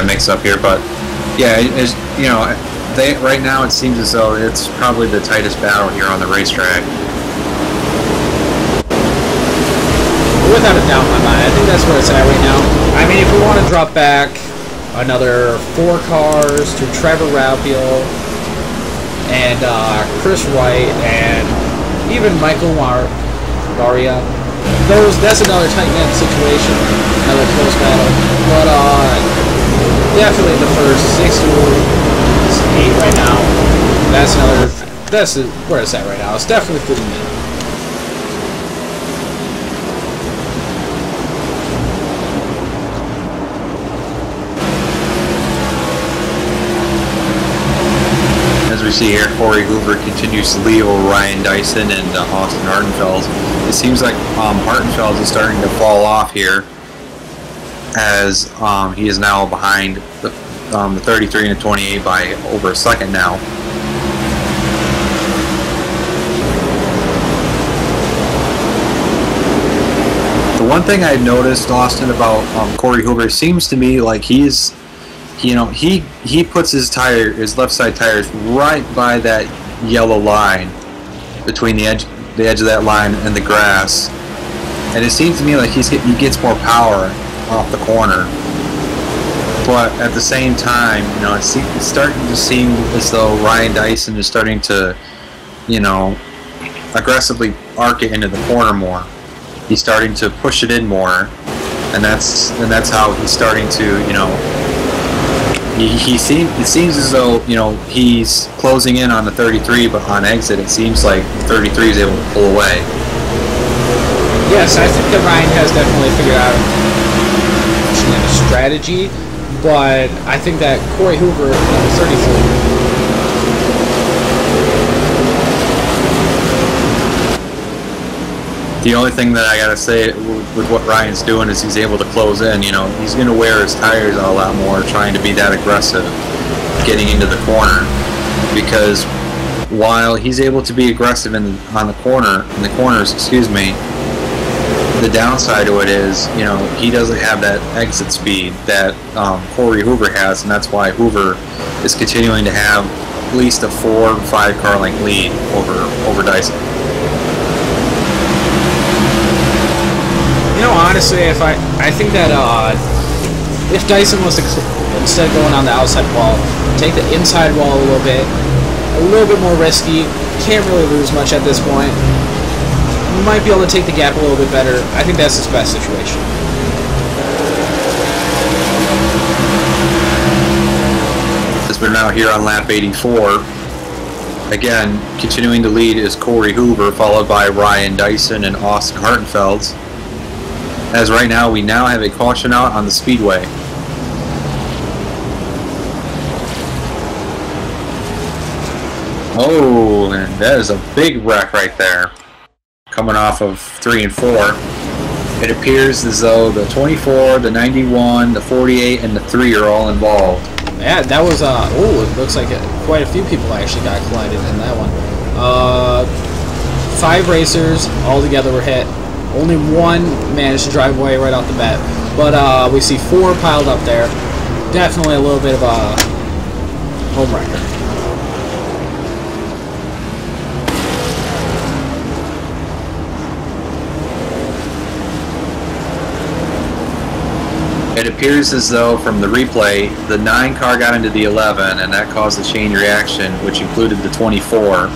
mix-up here, but yeah, right now it seems as though it's probably the tightest battle here on the racetrack. Without a doubt in my mind, I think that's where it's at right now. I mean, if we want to drop back another 4 cars to Trevor Raphael and Chris Wright and even Michael Laria, that's another tight-knit situation, another close battle. But definitely the first 6 to 8 right now. That's where it's at right now. It's definitely pretty mid. We see here Corey Hoover continues to lead over Ryan Dyson and Austin Hartenfels. It seems like Hartenfels is starting to fall off here, as he is now behind the 33 and the 28 by over a second now. The one thing I noticed, Austin, about Corey Hoover, seems to me like he puts his left side tires right by that yellow line, between the edge of that line and the grass, and it seems to me like he gets more power off the corner. But at the same time, it's starting to seem as though Ryan Dyson is starting to, aggressively arc it into the corner more. He's starting to push it in more, and that's how he's starting to, It seems as though he's closing in on the 33, but on exit it seems like the 33 is able to pull away. Yes, I think that Ryan has definitely figured out a strategy, but I think that Corey Hoover, number 34. The only thing that I gotta say with what Ryan's doing is he's able to close in. He's gonna wear his tires out a lot more, trying to be that aggressive, getting into the corner. Because while he's able to be aggressive in the corners, the downside to it is, he doesn't have that exit speed that Corey Hoover has, and that's why Hoover is continuing to have at least a 4 or 5 car length lead over Dyson. Honestly, I think that if Dyson was to, instead of going on the outside wall, take the inside wall a little bit more risky, can't really lose much at this point. We might be able to take the gap a little bit better. I think that's his best situation. As we're now here on lap 84, again, continuing to lead is Corey Hoover, followed by Ryan Dyson and Austin Hartenfeld. As right now, we now have a caution out on the speedway. Oh, and that is a big wreck right there. Coming off of 3 and 4. It appears as though the 24, the 91, the 48, and the 3 are all involved. Yeah, that was, it looks like quite a few people actually got collided in that one. 5 racers all together were hit. Only 1 managed to drive away right off the bat. But we see 4 piled up there. Definitely a little bit of a home wrecker. It appears as though from the replay, the 9 car got into the 11, and that caused a chain reaction, which included the 24.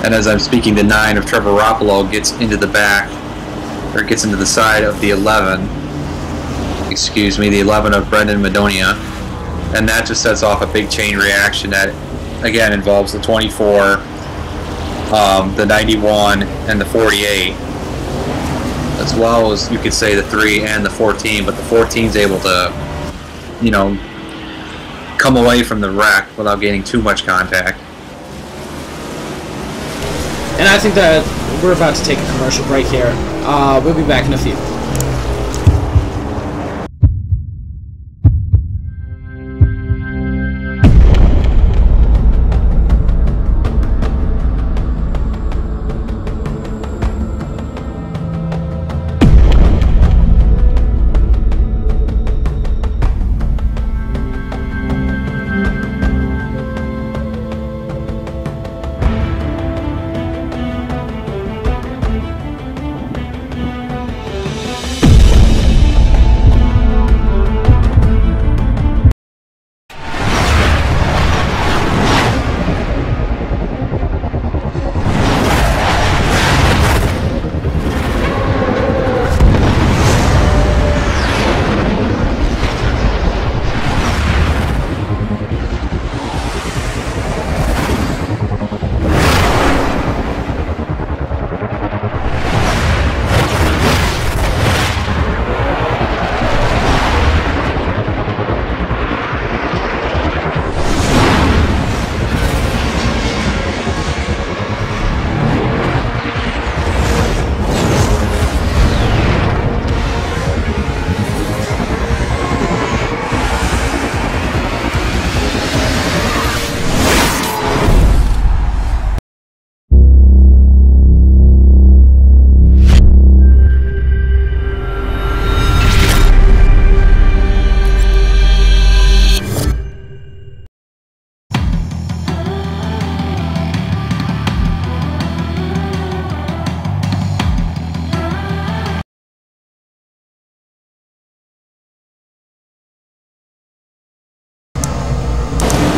And as I'm speaking, the 9 of Trevor Roppolo gets into the back, or gets into the side of the 11. Excuse me, the 11 of Brendan Madonia. And that just sets off a big chain reaction that, again, involves the 24, the 91, and the 48. As well as, you could say, the 3 and the 14, but the 14's able to, you know, come away from the wreck without gaining too much contact. And I think that we're about to take a commercial break here. We'll be back in a few.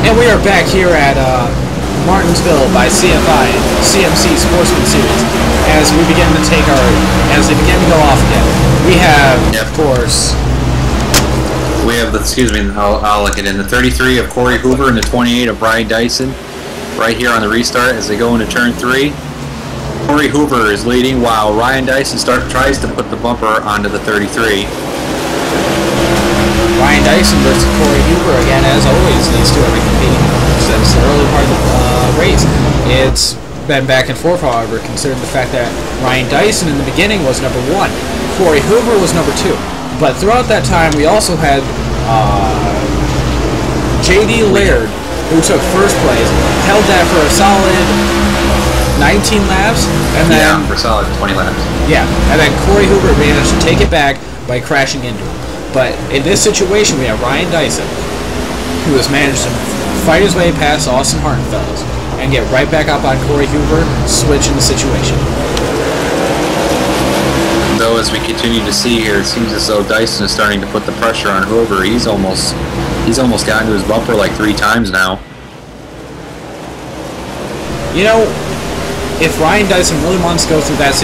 And we are back here at Martinsville by CMC Sportsman Series as we begin to take as they begin to go off again. We have, of course, we have the, excuse me, I'll look it in, the 33 of Corey Hoover and the 28 of Brian Dyson right here on the restart as they go into turn 3. Corey Hoover is leading while Ryan Dyson tries to put the bumper onto the 33. Ryan Dyson versus Corey Hoover again, as always. These two have been competing since the early part of the race. It's been back and forth, however, considering the fact that Ryan Dyson in the beginning was number 1, Corey Hoover was number 2. But throughout that time, we also had J.D. Laird, who took first place, held that for a solid 19 laps, and then for solid 20 laps. Yeah, and then Corey Hoover managed to take it back by crashing into him. But in this situation, we have Ryan Dyson, who has managed to fight his way past Austin Hartenfeld and get right back up on Corey Hoover, switching the situation. Though, as we continue to see here, it seems as though Dyson is starting to put the pressure on Hoover. He's almost gotten to his bumper like 3 times now. You know, if Ryan Dyson really wants to go through that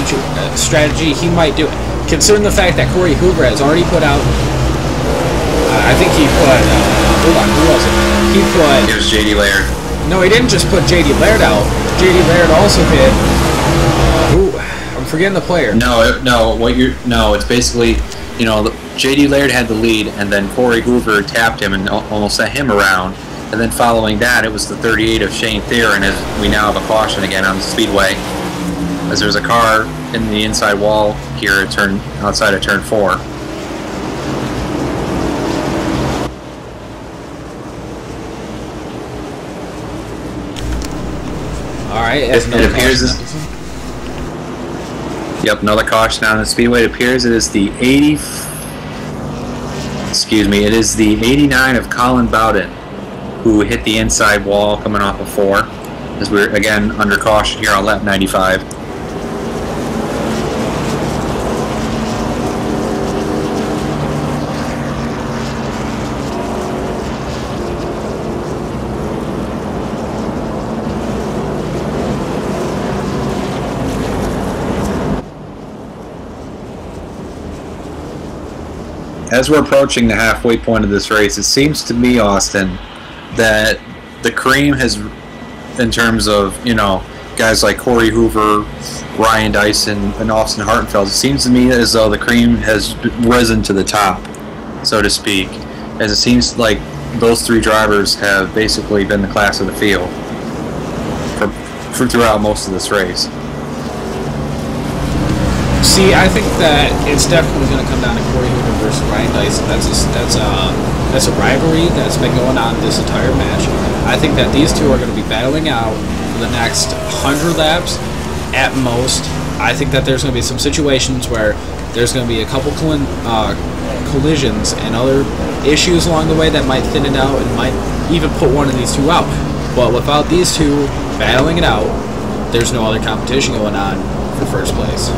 strategy, he might do it. Considering the fact that Corey Hoover has already put out, I think he put, hold on, who was it? It was J.D. Laird. No, he didn't just put J.D. Laird out. J.D. Laird also hit, I'm forgetting the player. No, it's basically, you know, J.D. Laird had the lead, and then Corey Hoover tapped him and almost set him around. And then following that, it was the 38 of Shane Theron, as we now have a caution again on the speedway, as there's a car in the inside wall here at outside of turn 4. All right, it appears. Yep, another caution on the speedway. It appears it is the 80. Excuse me, it is the 89 of Colin Bowden, who hit the inside wall coming off of 4, as we're again under caution here on lap 95. As we're approaching the halfway point of this race, it seems to me, Austin, that the cream has, in terms of, you know, guys like Corey Hoover, Ryan Dyson, and Austin Hartenfeld, it seems to me as though the cream has risen to the top, so to speak, as it seems like those 3 drivers have basically been the class of the field for throughout most of this race. See, I think that it's definitely going to come down to Corey Hoover versus Ryan Dyson. That's a rivalry that's been going on this entire match. I think that these two are going to be battling out for the next 100 laps at most. I think that there's going to be some situations where there's going to be a couple collisions and other issues along the way that might thin it out and might even put one of these two out. But without these two battling it out, there's no other competition going on for first place.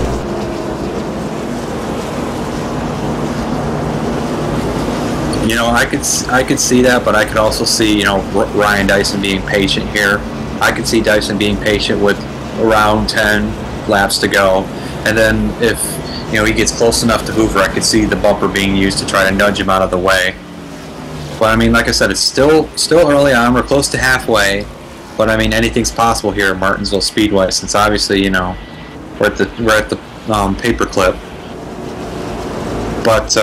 You know, I could see that, but I could also see, you know, Ryan Dyson being patient here. I could see Dyson being patient with around 10 laps to go, and then if, you know, he gets close enough to Hoover, I could see the bumper being used to try to nudge him out of the way. But I mean, like I said, it's still early on. We're close to halfway, but I mean, anything's possible here at Martinsville Speedway, since obviously, you know, we're at the paperclip. But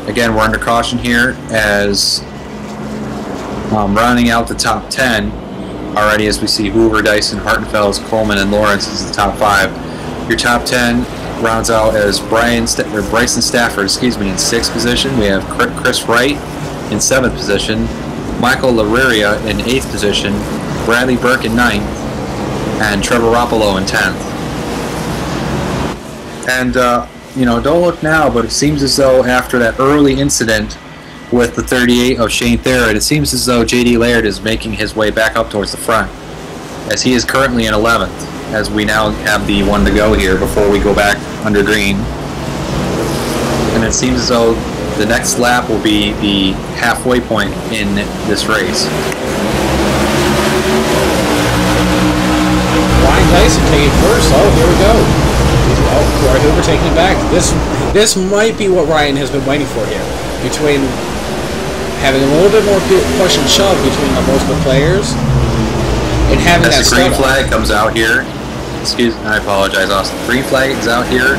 again, we're under caution here as rounding out the top 10 already, as we see Hoover, Dyson, Hartenfeld, Coleman, and Lawrence is the top 5. Your top 10 rounds out as Bryson Stafford, in 6th position. We have Chris Wright in 7th position, Michael Lareria in 8th position, Bradley Burke in 9th, and Trevor Roppolo in 10th. And you know, don't look now, but it seems as though after that early incident with the 38 of Shane Theron, it seems as though J.D. Laird is making his way back up towards the front, as he is currently in 11th, as we now have the one to go here before we go back under green. And it seems as though the next lap will be the halfway point in this race. Ryan Dyson taking first. Oh, here we go. Oh, Corey Hoover taking it back. This might be what Ryan has been waiting for here. Between having a little bit more push and shove between most of the players and having as that the green flag comes out here. I apologize, Austin. Green flag is out here.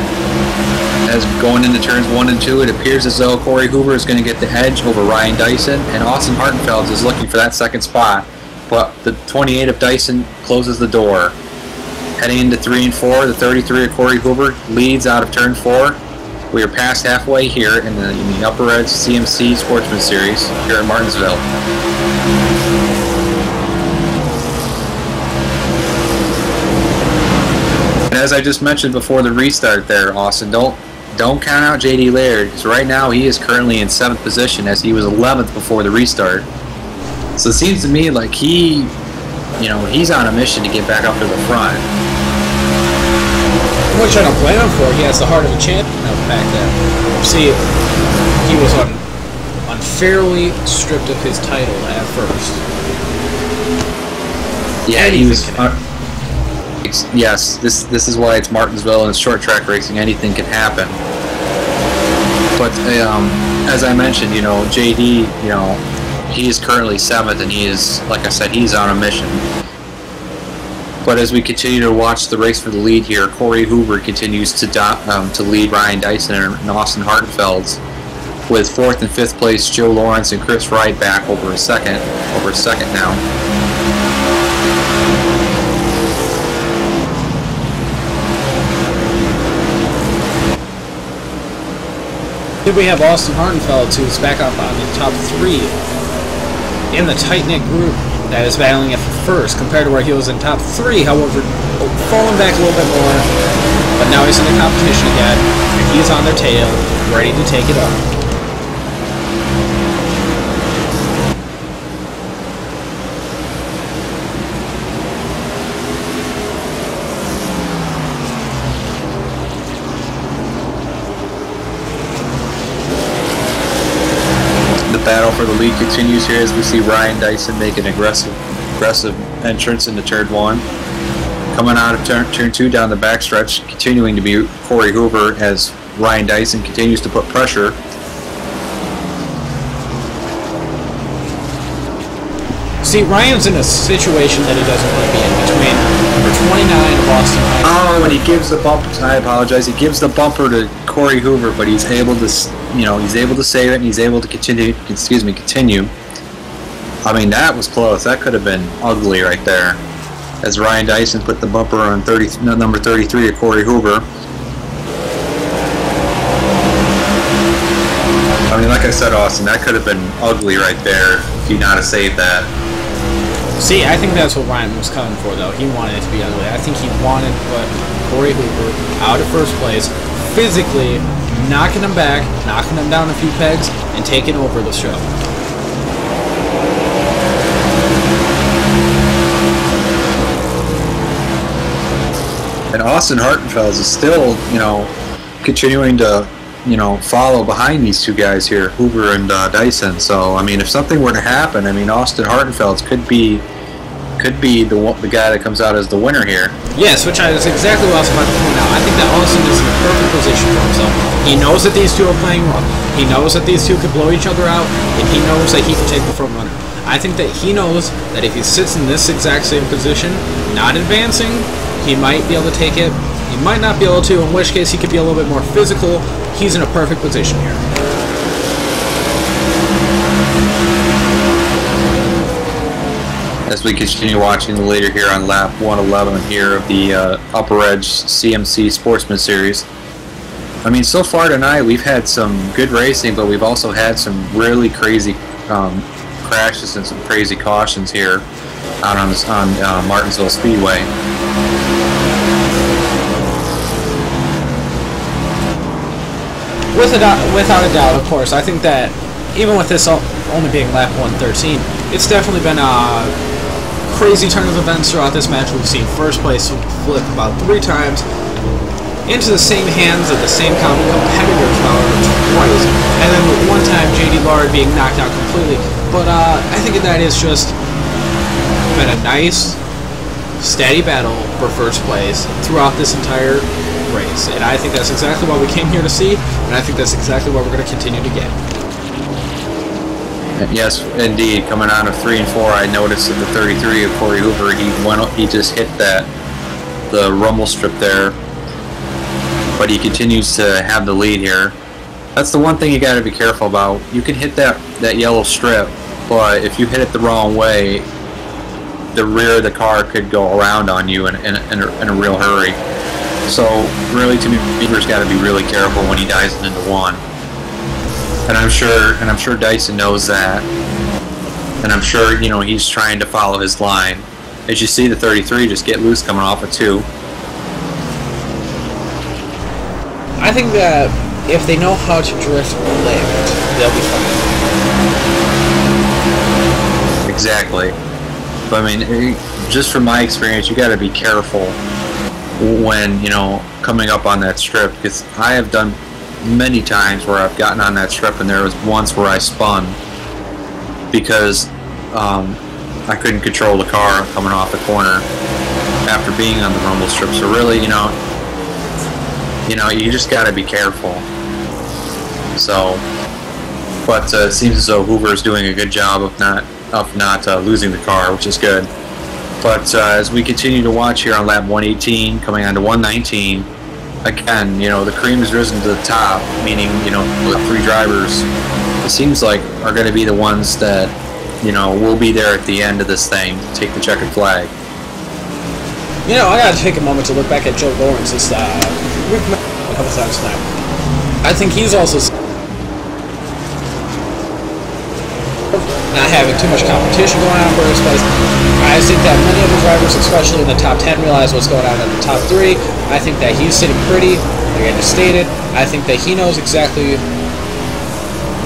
As going into turns 1 and 2, it appears as though Corey Hoover is going to get the edge over Ryan Dyson, and Austin Hartenfeld is looking for that second spot. But the 28 of Dyson closes the door. Heading into 3 and 4, the 33 of Corey Hoover leads out of turn 4. We are past halfway here in the Upper Edge CMC Sportsman Series here at Martinsville. And as I just mentioned before the restart there, Austin, don't count out J.D. Laird, because right now he is currently in 7th position, as he was 11th before the restart. So it seems to me like he's on a mission to get back up to the front. Which I don't blame him for. He has the heart of a champion back there. See, he was unfairly stripped of his title at first. Yeah, he was. yes, this is why it's Martinsville and it's short track racing. Anything can happen. But as I mentioned, JD, he is currently 7th, and he is, like I said, he's on a mission. But as we continue to watch the race for the lead here, Corey Hoover continues to lead Ryan Dyson and Austin Hartenfeld, with 4th and 5th place Joe Lawrence and Chris Wright back over a second now. Here we have Austin Hartenfeld, who's back up on the top 3 in the tight-knit group that is battling it for first, compared to where he was in top 3, however, falling back a little bit more. But now he's in the competition again, and he's on their tail, ready to take it up. Battle for the lead continues here as we see Ryan Dyson make an aggressive entrance into turn 1. Coming out of turn 2 down the backstretch, continuing to be Corey Hoover as Ryan Dyson continues to put pressure. See, Ryan's in a situation that he doesn't want to be in, between number 29 of Austin High. Oh, and he gives the bumper. I apologize. He gives the bumper to Corey Hoover, but he's able to, he's able to save it, and he's able to continue. I mean, that was close. That could have been ugly right there, as Ryan Dyson put the bumper on number 33 of Corey Hoover. I mean, like I said, Austin, that could have been ugly right there if you not have saved that. See, I think that's what Ryan was coming for, though. He wanted it to be ugly. I think he wanted to put Corey Hoover out of first place, physically knocking him back, knocking him down a few pegs, and taking over the show. And Austin Hartenfeld is still, continuing to, follow behind these two guys here, Hoover and Dyson. So, I mean, if something were to happen, I mean, Austin Hartenfeld could be the guy that comes out as the winner here. Yes, which is exactly what I was about to point out. I think that Austin is in a perfect position for himself. He knows that these two are playing rough. He knows that these two could blow each other out, and he knows that he can take the front runner. I think that he knows that if he sits in this exact same position, not advancing, he might be able to take it. He might not be able to, in which case he could be a little bit more physical. He's in a perfect position here. As we continue watching the leader here on lap 111 here of the Upper Edge CMC Sportsman Series. I mean, so far tonight we've had some good racing, but we've also had some really crazy crashes and some crazy cautions here out on Martinsville Speedway. Without a doubt, of course, I think that even with this only being lap 113, it's definitely been a crazy turn of events throughout this match. We've seen first place flip about 3 times into the same hands of the same competitors, however, twice, and then one time JD Lard being knocked out completely. But I think that is just been a nice, steady battle for first place throughout this entire race, and I think that's exactly what we came here to see, and I think that's exactly what we're going to continue to get. Yes, indeed. Coming out of 3 and 4, I noticed that the 33 of Corey Hoover, he just hit the rumble strip there, but he continues to have the lead here. That's the one thing you got to be careful about. You can hit that yellow strip, but if you hit it the wrong way, the rear of the car could go around on you in a real hurry. So really, to me, Hoover's got to be really careful when he dives into one. And I'm sure Dyson knows that. And I'm sure, he's trying to follow his line. As you see the 33 just get loose coming off of 2. I think that if they know how to drift lift, they'll be fine. Exactly. But I mean, just from my experience, you got to be careful when, coming up on that strip, because I have done many times where I've gotten on that strip, and there was once where I spun because I couldn't control the car coming off the corner. after being on the rumble strip. So really, you just got to be careful. So, but it seems as though Hoover is doing a good job of not losing the car, which is good. But as we continue to watch here on lap 118, coming on to 119, again, the cream has risen to the top, meaning, the 3 drivers, it seems like, are going to be the ones that, will be there at the end of this thing to take the checkered flag. I gotta take a moment to look back at Joe Lawrence. We've met a couple times now. I think he's also not having too much competition going on for his place. I think that many of the drivers, especially in the top 10, realize what's going on in the top 3. I think that he's sitting pretty, like I just stated. I think that he knows exactly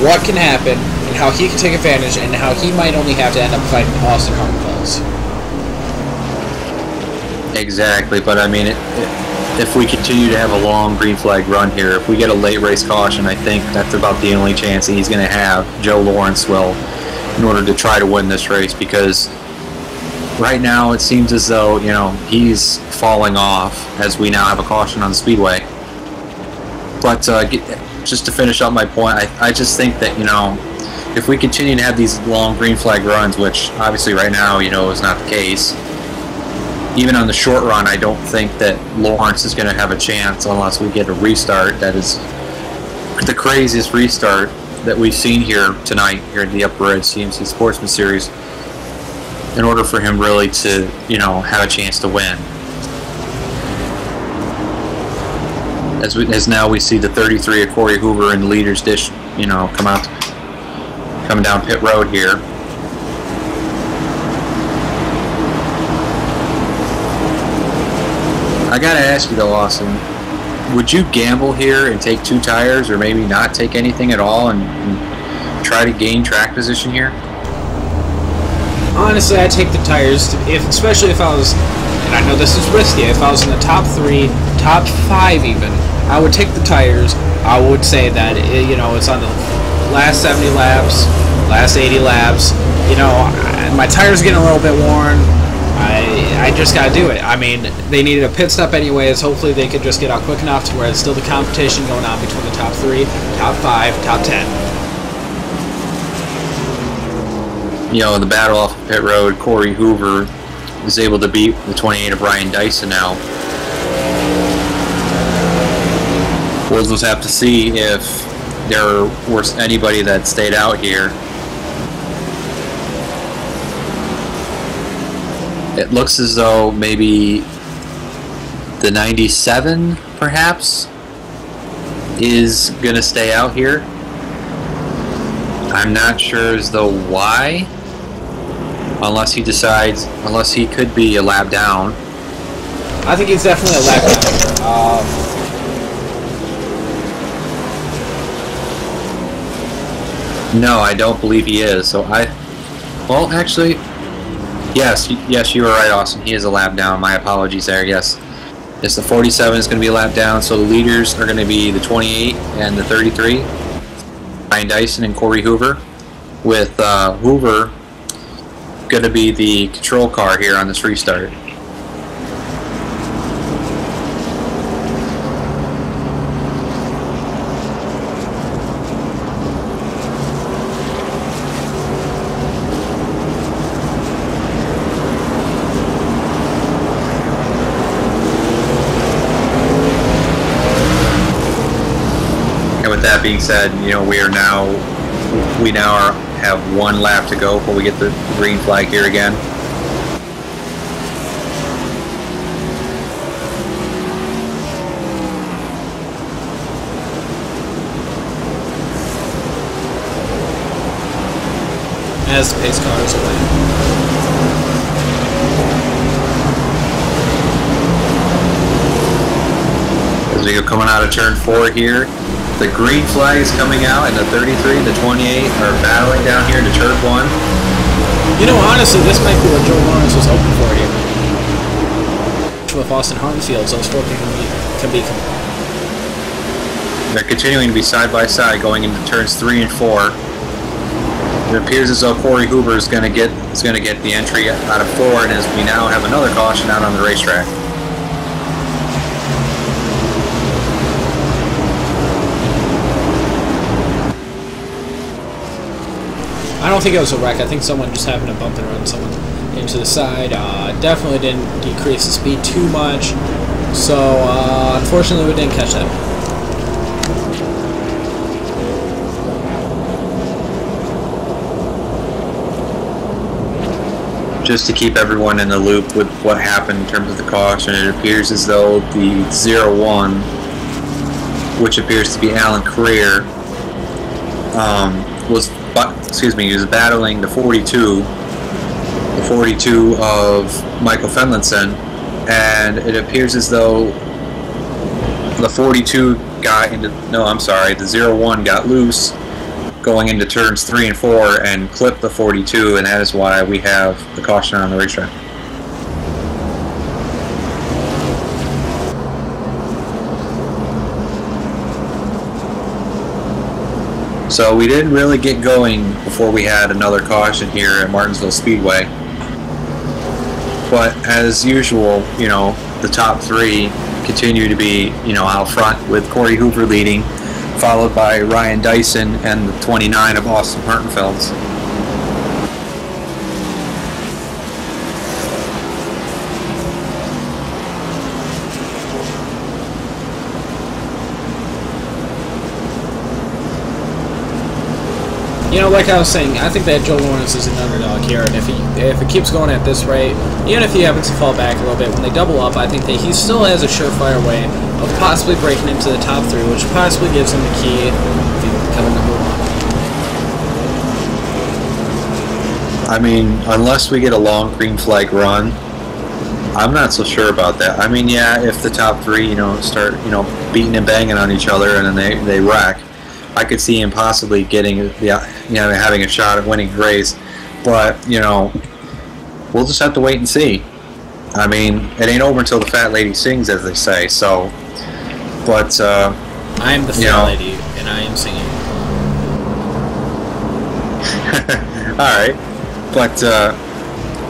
what can happen and how he can take advantage and how he might only have to end up fighting Austin Hartenfels. Exactly, but I mean, if we continue to have a long green flag run here, if we get a late race caution, I think that's about the only chance that he's going to have, Joe Lawrence will, in order to try to win this race, because right now it seems as though, he's falling off as we now have a caution on the speedway. But just to finish up my point, I just think that, if we continue to have these long green flag runs, which obviously right now, is not the case, even on the short run, I don't think that Lawrence is going to have a chance unless we get a restart that is the craziest restart that we've seen here tonight, here at the Upper Edge CMC Sportsman Series, in order for him really to, have a chance to win. As now we see the 33 of Corey Hoover in the leader's dish, coming down pit road here. I gotta ask you though, Austin, would you gamble here and take 2 tires, or maybe not take anything at all and try to gain track position here? Honestly, I'd take the tires, especially if I was, and I know this is risky, if I was in the top 3, top 5 even, I would take the tires. I would say that, it's on the last 70 laps, last 80 laps, my tires are getting a little bit worn. I just gotta do it. I mean, they needed a pit stop anyways. Hopefully they could just get out quick enough to where it's still the competition going on between the top 3, top 5, top 10. In the battle off of pit road, Corey Hoover is able to beat the 28 of Ryan Dyson now. We'll just have to see if there was anybody that stayed out here. It looks as though maybe the 97, perhaps, is going to stay out here. I'm not sure as though why, unless he could be a lap down. I think he's definitely a lap down. No, I don't believe he is. So well, actually, yes, you were right, Austin. He is a lap down. My apologies there. Yes, the 47 is going to be a lap down. So the leaders are going to be the 28 and the 33, Ryan Dyson and Corey Hoover, with Hoover going to be the control car here on this restart. With that being said, we now have 1 lap to go before we get the green flag here again. As the pace car is away. As we go coming out of turn 4 here, the green flag is coming out, and the 33, the 28 are battling down here to turn 1. Honestly, this might be what Joe Lawrence was hoping for here. With Austin Hartenfeld, those 4 can be. They're continuing to be side by side going into turns 3 and 4. It appears as though Corey Hoover is going to get the entry out of 4, and as we now have another caution out on the racetrack. I don't think it was a wreck. I think someone just happened to bump and run someone into the side. Definitely didn't decrease the speed too much. So, unfortunately, we didn't catch that. Just to keep everyone in the loop with what happened in terms of the caution, it appears as though the 0-1, which appears to be Alan Career, was battling the 42 of Michael Fenlinson, and it appears as though the 42 got into, no, I'm sorry, the 0-1 got loose going into turns 3 and 4 and clipped the 42, and that is why we have the caution on the racetrack. So we didn't really get going before we had another caution here at Martinsville Speedway. But as usual, you know, the top 3 continue to be, you know, out front with Corey Hoover leading, followed by Ryan Dyson and the 29 of Austin Martinfelds. You know, like I was saying, I think that Joe Lawrence is an underdog here, and if it keeps going at this rate, even if he happens to fall back a little bit, when they double up, I think that he still has a surefire way of possibly breaking into the top 3, which possibly gives him the key if he can come number 1. I mean, unless we get a long green flag run, I'm not so sure about that. I mean, yeah, if the top 3, you know, start, you know, beating and banging on each other and then they wreck, I could see him possibly getting, having a shot at winning the race. But, you know, we'll just have to wait and see. I mean, it ain't over until the fat lady sings, as they say. So, but I am the fat lady, and I am singing. All right, but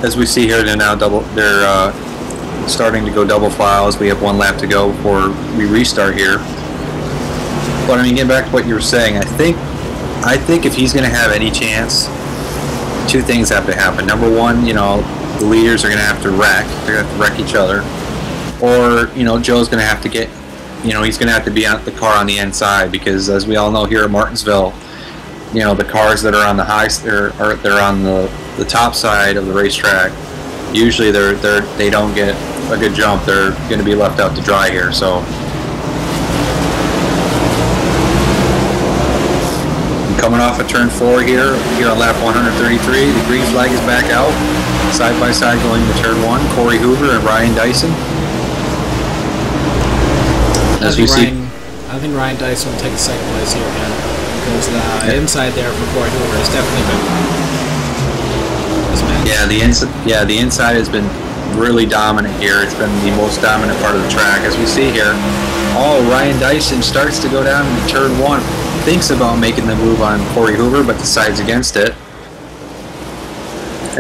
as we see here, they're starting to go double files. We have 1 lap to go before we restart here. But I mean, getting back to what you were saying, I think if he's going to have any chance, 2 things have to happen. Number 1, you know, the leaders are going to have to wreck. They're going to have to wreck each other. Or, you know, Joe's going to have to get, you know, he's going to have to be on the car on the inside, because as we all know here at Martinsville, you know, the cars that are on the they're on the top side of the racetrack. Usually they don't get a good jump. They're going to be left out to dry here. So coming off of turn 4 here on lap 133, the green flag is back out. Side by side going to turn 1, Corey Hoover and Ryan Dyson. I think Ryan Dyson will take the 2nd place here again, because the inside there for Corey Hoover has definitely been this match. The inside has been really dominant here. It's been the most dominant part of the track, as we see here. Ryan Dyson starts to go down into turn 1. Thinks about making the move on Corey Hoover, but decides against it.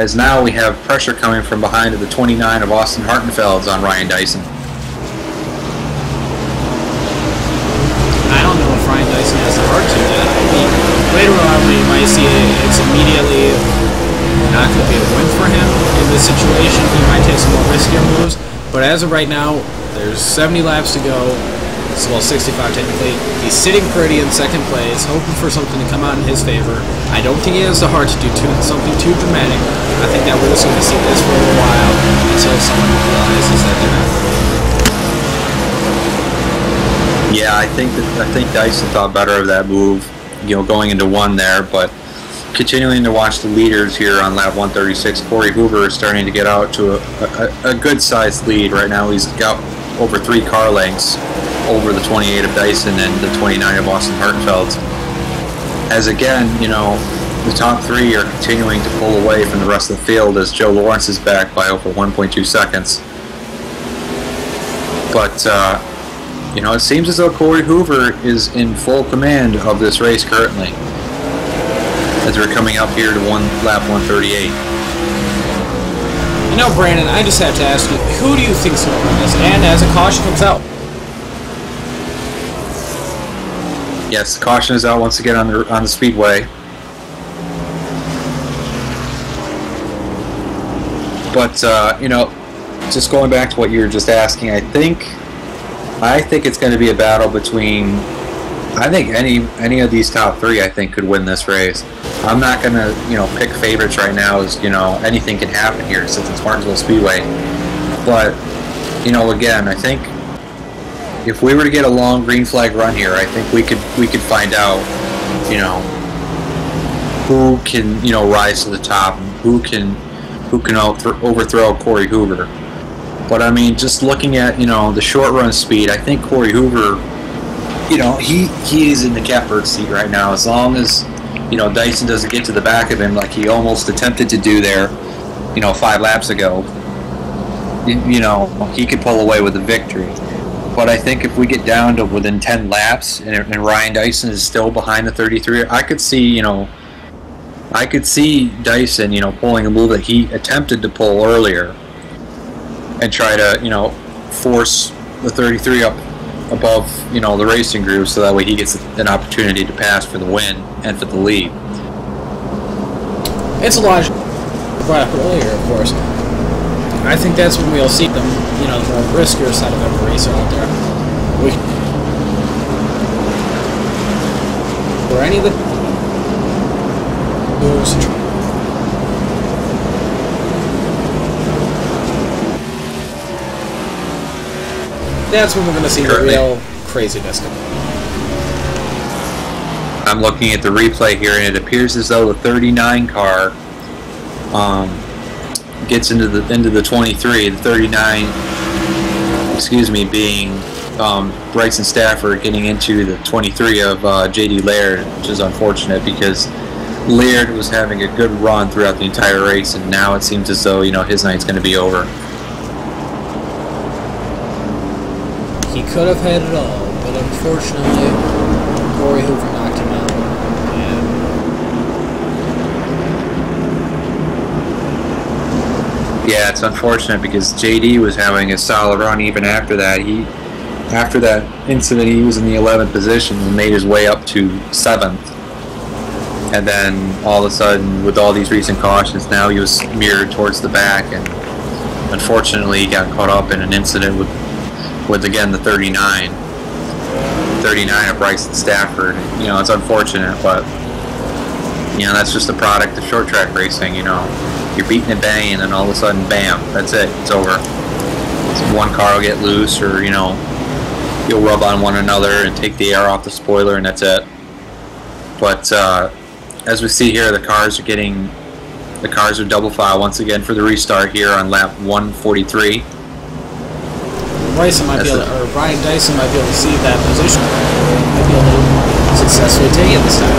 As now we have pressure coming from behind of the 29 of Austin Hartenfelds on Ryan Dyson. I don't know if Ryan Dyson has the heart to do that. I mean, later on we might see it's immediately not going to be a win for him in this situation. He might take some more riskier moves, but as of right now, there's 70 laps to go. Well, 65 technically. He's sitting pretty in 2nd place, hoping for something to come out in his favor. I don't think he has the heart to do something too dramatic. I think that we're just going to see this for a while until someone realizes that they're not ready. Yeah, I think Dyson thought better of that move, you know, going into 1 there, but continuing to watch the leaders here on lap 136, Corey Hoover is starting to get out to a good-sized lead right now. He's got over 3 car lengths over the 28 of Dyson and the 29 of Austin Hartenfelds. As again, you know, the top 3 are continuing to pull away from the rest of the field, as Joe Lawrence is back by over 1.2 seconds. But, you know, it seems as though Corey Hoover is in full command of this race currently. as we're coming up here to lap 138. You know, Brandon, I just have to ask you, who do you think's going to win this? And as a caution comes out. Yes, caution is out once again on the speedway. But you know, just going back to what you were just asking, I think it's going to be a battle between. I think any of these top three, I think, could win this race. I'm not going to, you know, pick favorites right now, as, you know, anything can happen here since it's Martinsville Speedway. But, you know, again, I think if we were to get a long green flag run here, I think we could find out, you know, who can, you know, rise to the top, and who can overthrow Corey Hoover. But I mean, just looking at, you know, the short run speed, I think Corey Hoover, you know, he is in the catbird seat right now. As long as, you know, Dyson doesn't get to the back of him like he almost attempted to do there, you know, 5 laps ago, you know, he could pull away with the victory. But I think if we get down to within 10 laps and Ryan Dyson is still behind the 33, I could see Dyson, you know, pulling a move that he attempted to pull earlier and try to, you know, force the 33 up above, you know, the racing group, so that way he gets an opportunity to pass for the win and for the lead. It's a logic brought up earlier, of course. I think that's when we'll see them, you know, the more brisker side of every racer out there. Or any of the that's when we're going to see the real craziness. I'm looking at the replay here, and it appears as though the 39 car gets into the 23. The 39, excuse me, being Bryson Stafford getting into the 23 of J.D. Laird, which is unfortunate because Laird was having a good run throughout the entire race, and now it seems as though, you know, his night's going to be over. He could have had it all, but unfortunately, Corey Hoover knocked him out. Yeah, it's unfortunate because JD was having a solid run even after that. After that incident, he was in the 11th position and made his way up to 7th. And then all of a sudden, with all these recent cautions, now he was mirrored towards the back, and unfortunately, he got caught up in an incident with again the 39 of Bryson Stafford. You know, it's unfortunate, but you know, that's just a product of short track racing. You know, you're beating and banging, and then all of a sudden, bam, that's it, it's over. So one car will get loose, or you know, you'll rub on one another and take the air off the spoiler, and that's it. But as we see here, the cars are double file once again for the restart here on lap 143. Ryan Dyson might be able to see that position. Might be able to successfully take it this time.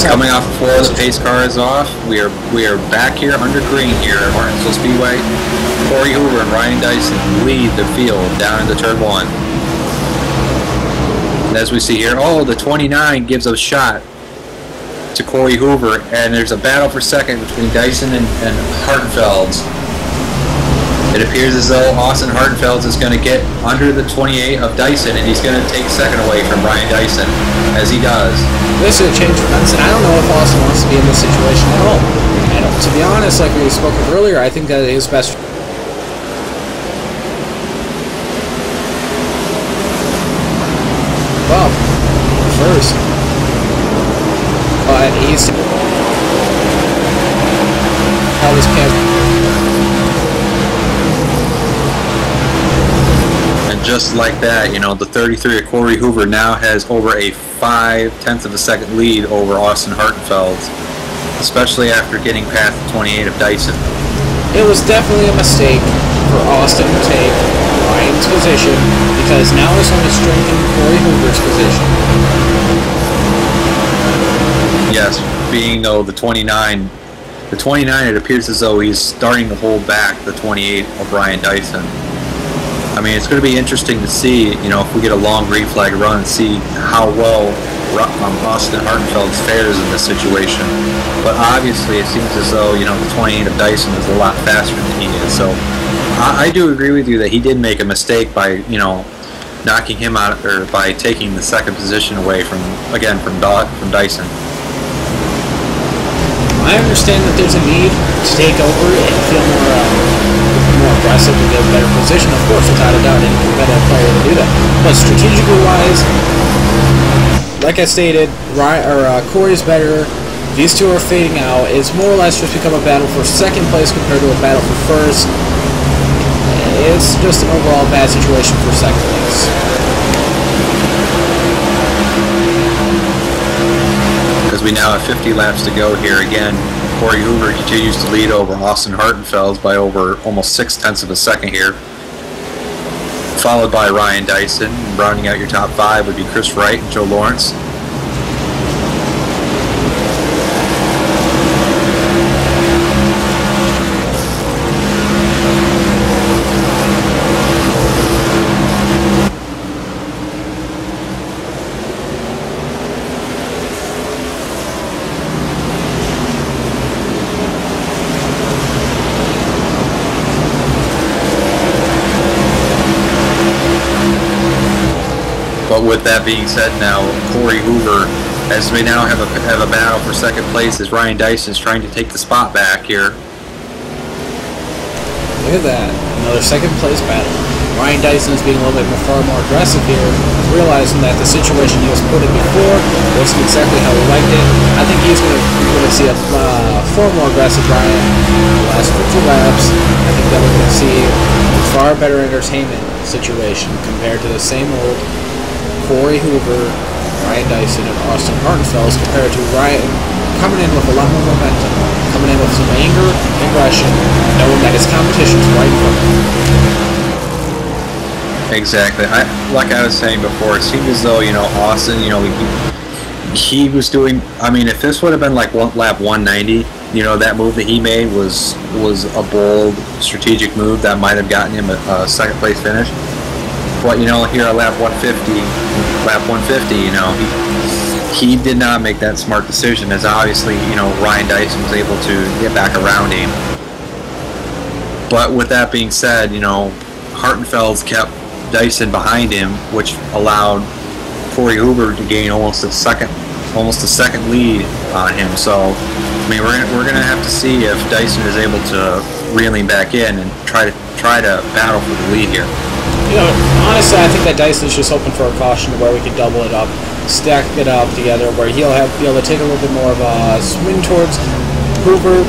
Coming off before the pace car is off, we are back here under green here at Martinsville Speedway. Corey Hoover and Ryan Dyson lead the field down into turn 1. And as we see here, the 29 gives a shot to Corey Hoover, and there's a battle for second between Dyson and Hartenfeld. It appears as though Austin Hartenfeld is going to get under the 28 of Dyson, and he's going to take second away from Ryan Dyson, as he does. This is a change of events, and I don't know if Austin wants to be in this situation at all. And to be honest, like we spoke of earlier, I think that his best. Well, first, but he's how this can. Just like that, you know, the 33 of Corey Hoover now has over a 0.5 of a second lead over Austin Hartenfeld, especially after getting past the 28 of Dyson. It was definitely a mistake for Austin to take Ryan's position, because now it's only strengthening Corey Hoover's position. Yes, being though the 29, it appears as though he's starting to hold back the 28 of Ryan Dyson. I mean, it's going to be interesting to see, you know, if we get a long green flag run and see how well Austin Hartenfeld's fares in this situation. But obviously, it seems as though the 28 of Dyson is a lot faster than he is. So I do agree with you that he did make a mistake by knocking him out, or by taking the second position away from Dyson. I understand that there's a need to take over and feel more aggressive and get a better position. Of course, without a doubt, any competitive player to do that. But strategically wise, like I stated, Corey's better. These two are fading out. It's more or less just become a battle for second place compared to a battle for first. It's just an overall bad situation for second place. Because we now have 50 laps to go here. Again, Corey Hoover continues to lead over Austin Hartenfeld by over almost 0.6 of a second here. Followed by Ryan Dyson. Rounding out your top 5 would be Chris Wright and Joe Lawrence. But with that being said, now Corey Hoover, as we now have a battle for second place, as Ryan Dyson is trying to take the spot back here. Look at that, another second place battle. Ryan Dyson is being a little bit far more aggressive here, realizing that the situation he was put in before wasn't exactly how he liked it. I think he's going to see a far more aggressive Ryan in the last 50 laps. I think that we're going to see a far better entertainment situation compared to the same old Corey Hoover, Ryan Dyson, and Austin Hartenfeld, compared to Ryan coming in with a lot more momentum, coming in with some anger, aggression, knowing that his competition's right in front of him. Exactly. Like I was saying before, it seemed as though Austin, he was doing. I mean, if this would have been like lap 190, that move that he made was a bold, strategic move that might have gotten him a second place finish. But here at lap 150, he did not make that smart decision, as obviously Ryan Dyson was able to get back around him. But with that being said, Hartenfeld's kept Dyson behind him, which allowed Corey Hoover to gain almost a second lead on him. So I mean, we're gonna have to see if Dyson is able to reel him back in and try to battle for the lead here. Honestly, I think that Dyson's just hoping for a caution to where we can double it up, stack it up together, where he'll be able to take a little bit more of a swing towards Hoover.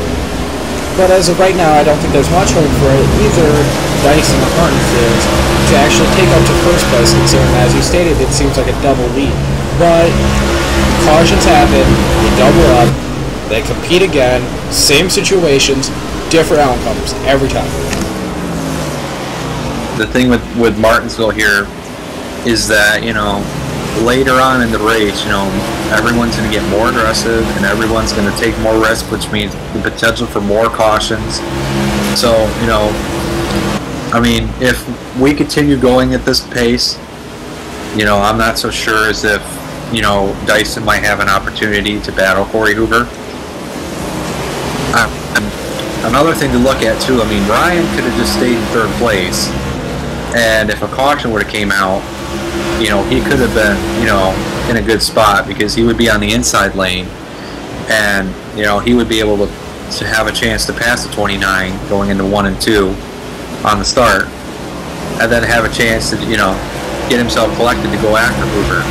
But as of right now, I don't think there's much hope for either Dyson or Martinsville to actually take up to first place, considering, as you stated, it seems like a double lead. But cautions happen, they double up, they compete again, same situations, different outcomes every time. The thing with Martinsville here is that, later on in the race, everyone's going to get more aggressive and everyone's going to take more risks, which means the potential for more cautions. So, I mean, if we continue going at this pace, I'm not so sure as if, Dyson might have an opportunity to battle Corey Hoover. Another thing to look at, too, I mean, Ryan could have just stayed in third place. And if a caution would have came out, he could have been, in a good spot, because he would be on the inside lane, and he would be able to have a chance to pass the 29 going into 1 and 2 on the start, and then have a chance to get himself collected to go after Hoover.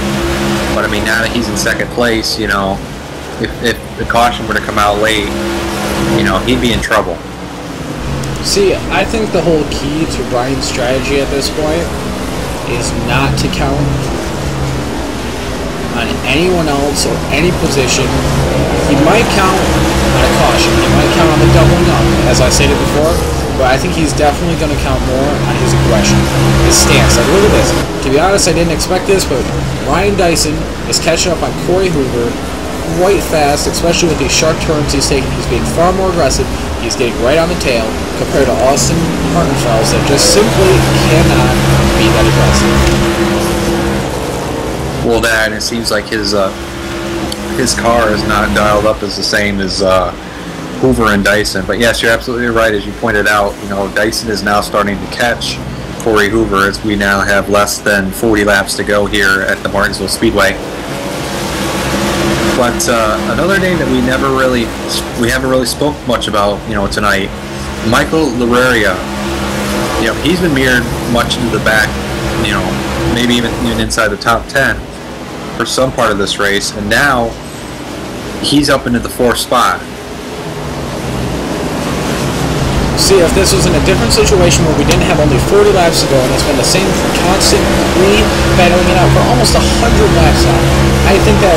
But I mean, now that he's in second place, if the caution were to come out late, he'd be in trouble. See, I think the whole key to Ryan's strategy at this point is not to count on anyone else or any position. He might count on a caution, he might count on the doubling up, as I stated before, but I think he's definitely going to count more on his aggression, his stance. Like, look at this. To be honest, I didn't expect this, but Ryan Dyson is catching up on Corey Hoover quite fast, especially with these sharp turns he's taking. He's being far more aggressive. He's getting right on the tail compared to Austin Martinsville that just simply cannot be that aggressive. Well, that, and it seems like his car is not dialed up as the same as Hoover and Dyson. But yes, you're absolutely right. As you pointed out, Dyson is now starting to catch Corey Hoover as we now have less than 40 laps to go here at the Martinsville Speedway. But another name that we haven't really spoke much about, tonight, Michael Lararia. He's been mirrored much into the back, maybe even inside the top 10 for some part of this race, and now he's up into the 4th spot. See, if this was in a different situation where we didn't have only 40 laps to go and it's been the same constant battling it out for almost 100 laps now, I think that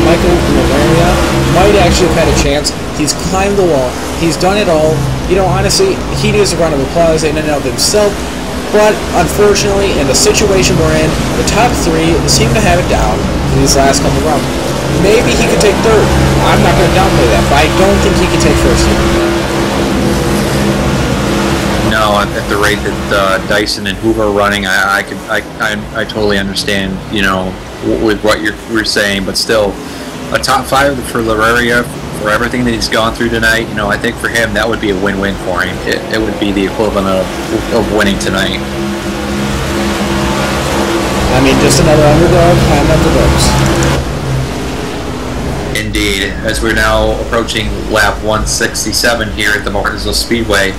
Michael Lararia might actually have had a chance. He's climbed the wall. He's done it all. Honestly, he needs a round of applause in and of himself. But unfortunately, in the situation we're in, the top 3 seem to have it down in these last couple rounds. Maybe he could take 3rd. I'm not going to downplay that, but I don't think he could take 1st here. No, at the rate that Dyson and Hoover are running, I totally understand, with what you're saying, but still, a top 5 for Lararia for everything that he's gone through tonight. I think for him that would be a win-win for him. It would be the equivalent of winning tonight. I mean, just another underdog climbing up the ropes. Indeed, as we're now approaching lap 167 here at the Martinsville Speedway.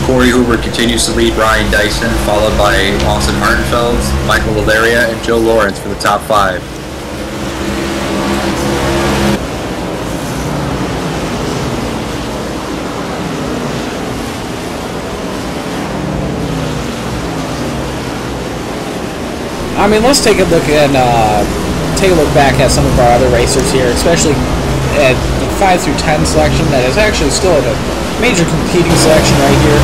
Corey Hoover continues to lead Ryan Dyson, followed by Austin Martinfeld, Michael Lararia, and Joe Lawrence for the top 5. I mean, let's take a look back at some of our other racers here, especially at the 5 through 10 selection that is actually still in a major competing selection right here.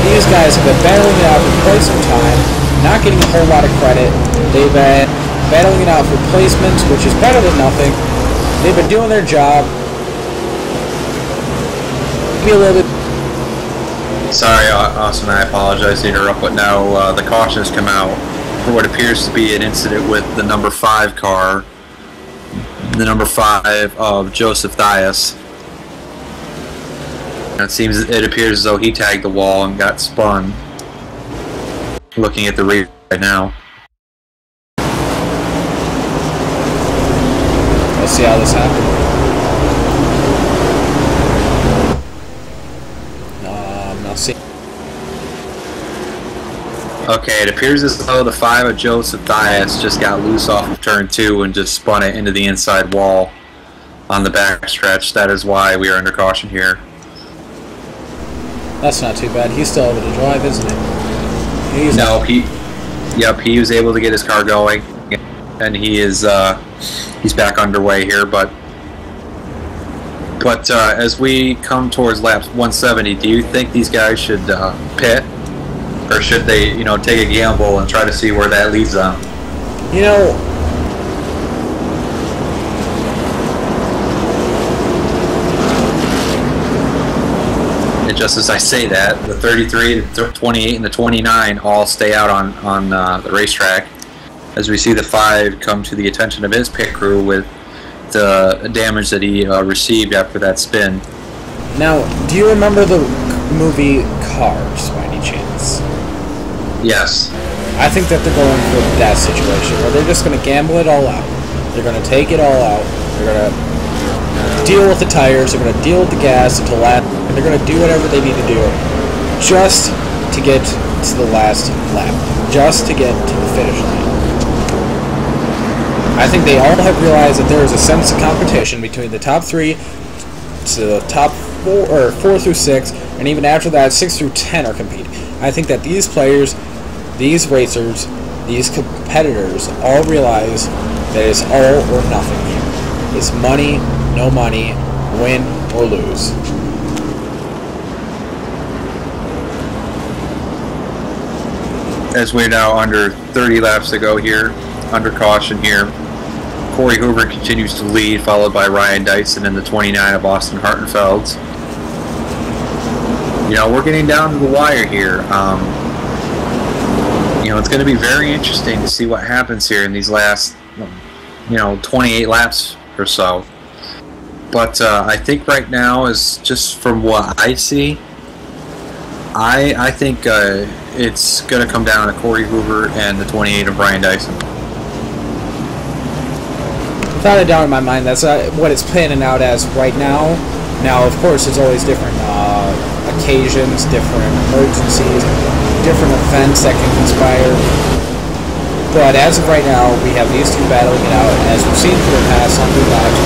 These guys have been battling it out for quite some time, not getting a whole lot of credit. They've been battling it out for placements, which is better than nothing. They've been doing their job. Be a little bit. Sorry, Austin, I apologize to interrupt, but now the caution has come out for what appears to be an incident with the number 5 car, the number 5 of Joseph Dias. It appears as though he tagged the wall and got spun. Looking at the rear right now. Let's see how this happened. Let's see. Okay, it appears as though the 5 of Joseph Dias just got loose off of turn 2 and just spun it into the inside wall on the back stretch. That is why we are under caution here. That's not too bad. He's still able to drive, isn't he? He was able to get his car going, and he's back underway here. But as we come towards lap 170, do you think these guys should pit, or should they, take a gamble and try to see where that leads them? Just as I say that, the 33, the 28, and the 29 all stay out on the racetrack as we see the 5 come to the attention of his pit crew with the damage that he received after that spin. Now, do you remember the movie Cars by any chance? Yes. I think that they're going for that situation where they're just going to gamble it all out. They're going to take it all out. They're going to deal with the tires, they're going to deal with the gas until lap, and they're going to do whatever they need to do just to get to the last lap, just to get to the finish line. I think they all have realized that there is a sense of competition between the top 3 to the top 4, or 4 through 6, and even after that, 6 through 10 are competing. I think that these players, these racers, these competitors all realize that it's all or nothing here. It's money, no money, win or lose. As we're now under 30 laps to go here, under caution here, Corey Hoover continues to lead, followed by Ryan Dyson and the 29 of Austin Hartenfeld. We're getting down to the wire here. it's going to be very interesting to see what happens here in these last, 28 laps or so. But I think right now, is just from what I see, I think it's going to come down to Corey Hoover and the 28 of Brian Dyson. Without a doubt in my mind, that's what it's panning out as right now. Now, of course, there's always different occasions, different emergencies, different events that can conspire. But as of right now, we have these two battling it out, as we've seen for the past 100 laps.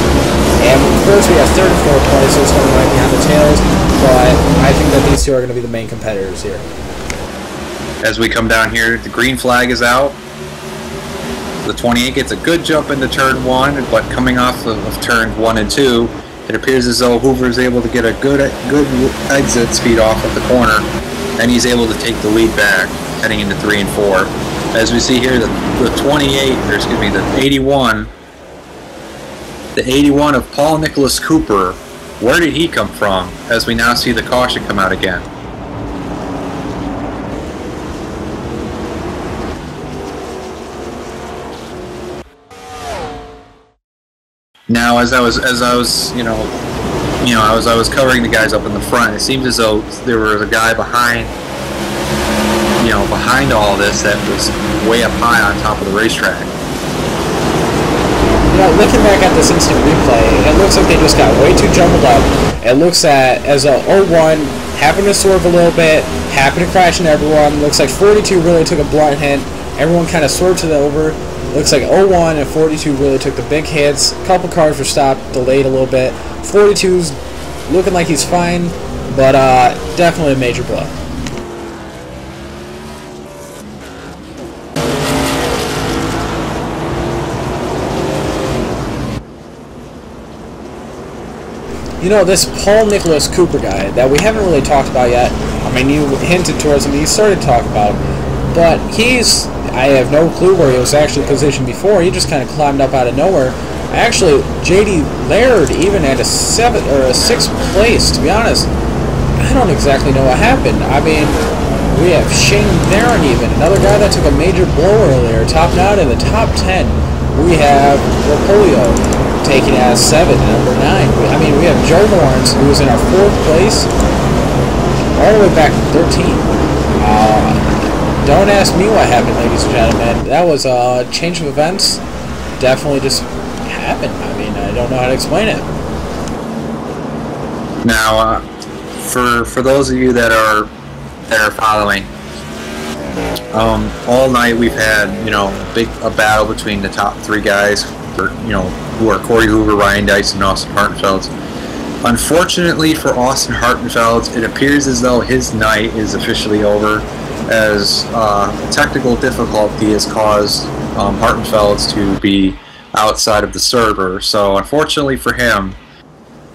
And of course, we have third and fourth places coming right behind the tails. But I think that these two are going to be the main competitors here. As we come down here, the green flag is out. The 28 gets a good jump into turn 1, but coming off of turn 1 and 2, it appears as though Hoover is able to get a good exit speed off of the corner, and he's able to take the lead back, heading into 3 and 4. As we see here, the 81 of Paul Nicholas Cooper, where did he come from? As we now see the caution come out again. Now, as I was covering the guys up in the front, it seems as though there was a guy behind all this that was way up high on top of the racetrack. Looking back at this instant replay, it looks like they just got way too jumbled up. It looks as a 01 happened to swerve a little bit, happened to crash into everyone. Looks like 42 really took a blunt hit. Everyone kind of swerved to the over. Looks like 01 and 42 really took the big hits. A couple cars were stopped, delayed a little bit. 42's looking like he's fine, but definitely a major blow. This Paul Nicholas Cooper guy that we haven't really talked about yet. I mean, you hinted towards him, you started to talk about him, but I have no clue where he was actually positioned before. He just kind of climbed up out of nowhere. Actually, J.D. Laird even at a 7th or a 6th place, to be honest. I don't exactly know what happened. I mean, we have Shane Theron even, another guy that took a major blow earlier, topping out in the top 10. We have Rapolio taking as 7, number 9. We have Joe Lawrence, who was in our 4th place, all the way back to 13. Don't ask me what happened, ladies and gentlemen. That was a change of events. Definitely just happened. I don't know how to explain it. Now, for those of you that are following, all night we've had a battle between the top 3 guys, who are Corey Hoover, Ryan Dyson, and Austin Hartenfeld. Unfortunately for Austin Hartenfeld, it appears as though his night is officially over, as technical difficulty has caused Hartenfeld to be outside of the server. So unfortunately for him,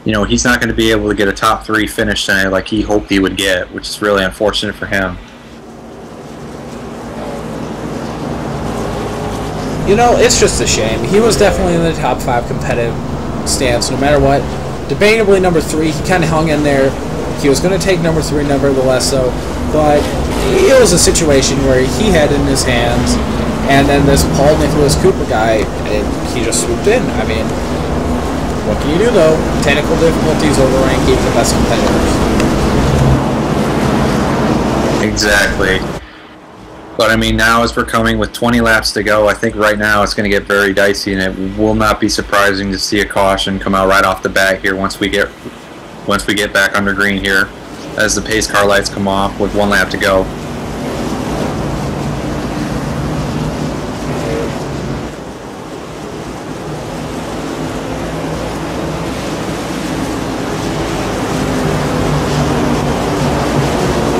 he's not going to be able to get a top 3 finish tonight like he hoped he would get, which is really unfortunate for him. It's just a shame. He was definitely in the top 5 competitive stance, no matter what. Debatably number 3, he kind of hung in there. He was going to take number 3 nevertheless, but it was a situation where he had it in his hands, and then this Paul Nicholas Cooper guy, he just swooped in. What can you do, though? Technical difficulties overrank even the best competitors. Exactly. But now as we're coming with 20 laps to go, I think right now it's going to get very dicey, and it will not be surprising to see a caution come out right off the bat here once we get back under green here, as the pace car lights come off with 1 lap to go.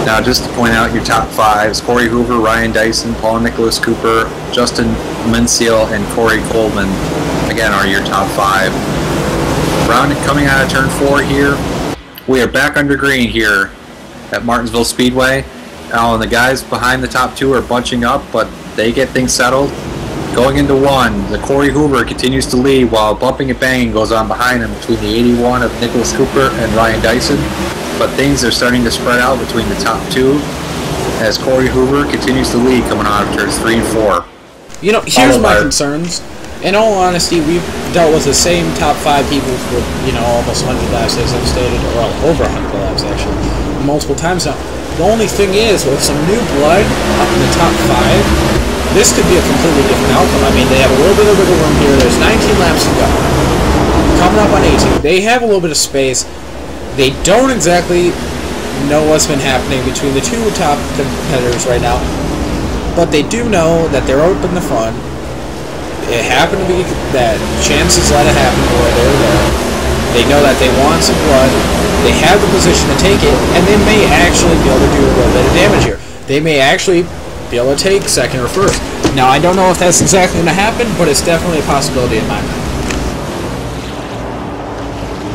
Now, just to point out your top 5s, Corey Hoover, Ryan Dyson, Paul Nicholas Cooper, Justin Menciel, and Corey Coleman, again, are your top 5. Coming out of turn 4 here, we are back under green here at Martinsville Speedway. And the guys behind the top 2 are bunching up, but they get things settled. Going into 1, the Corey Hoover continues to lead while bumping and banging goes on behind him between the 81 of Nicholas Cooper and Ryan Dyson. But things are starting to spread out between the top 2. as Corey Hoover continues to lead coming out of turns 3 and 4. You know, here's my concerns. In all honesty, we've dealt with the same top 5 people for, almost 100 laps, as I've stated, or over 100 laps, actually, multiple times now. The only thing is, with some new blood up in the top 5, this could be a completely different outcome. I mean, they have a little bit of wiggle room here. There's 19 laps to go. Coming up on 18. They have a little bit of space. They don't exactly know what's been happening between the two top competitors right now, but they do know that they're open to fun. It happened to be that chances let it happen where they're there. They know that they want some blood. They have the position to take it, and they may actually be able to do a little bit of damage here. They may actually be able to take second or first. Now, I don't know if that's exactly going to happen, but it's definitely a possibility in my mind.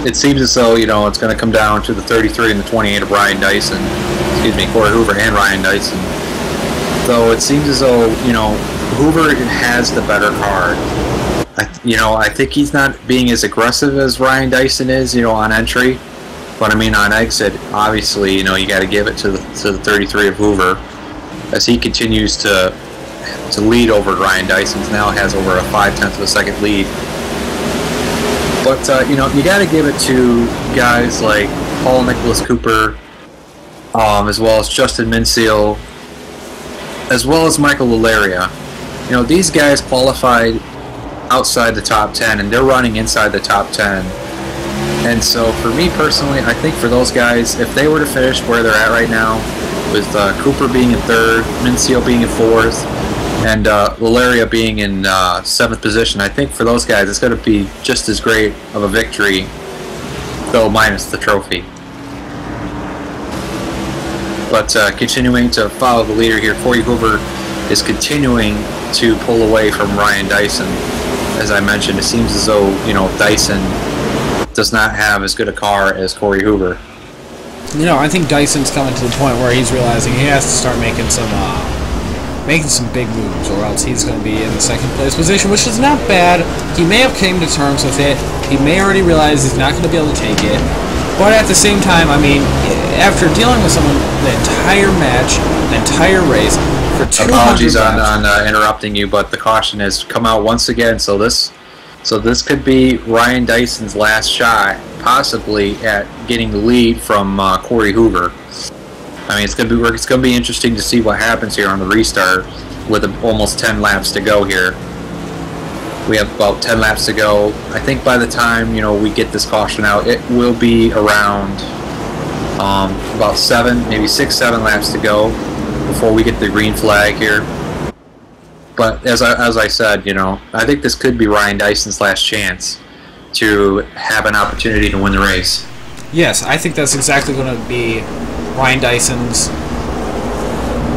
It seems as though, it's going to come down to the 33 and the 28 of Ryan Dyson. Corey Hoover and Ryan Dyson. Though it seems as though, Hoover has the better car. I think he's not being as aggressive as Ryan Dyson is, on entry. But I mean, on exit, obviously, you got to give it to the 33 of Hoover, as he continues to lead over Ryan Dyson. Now has over a 0.5 of a second lead. But you got to give it to guys like Paul Nicholas Cooper, as well as Justin Minseal, as well as Michael Lalaria. These guys qualified outside the top 10, and they're running inside the top 10. And so for me personally, I think for those guys, if they were to finish where they're at right now, with Cooper being in 3rd, Minseal being in 4th, and Lalaria being in 7th position, I think for those guys it's going to be just as great of a victory, though minus the trophy. But continuing to follow the leader here, Corey Hoover is continuing to pull away from Ryan Dyson. As I mentioned, it seems as though, Dyson does not have as good a car as Corey Hoover. I think Dyson's coming to the point where he's realizing he has to start making some big moves, or else he's going to be in the 2nd place position, which is not bad. He may have came to terms with it. He may already realize he's not going to be able to take it. But at the same time, I mean, after dealing with someone the entire match, the entire race, for 200 Apologies laps, on interrupting you, but the caution has come out once again, so this could be Ryan Dyson's last shot, possibly at getting the lead from Corey Hoover. I mean, it's gonna be interesting to see what happens here on the restart with almost 10 laps to go here. We have about 10 laps to go. I think by the time we get this caution out, it will be around about 7, maybe 6-7 laps to go before we get the green flag here. But as I said, I think this could be Ryan Dyson's last chance to have an opportunity to win the race. Yes, I think that's exactly going to be Ryan Dyson's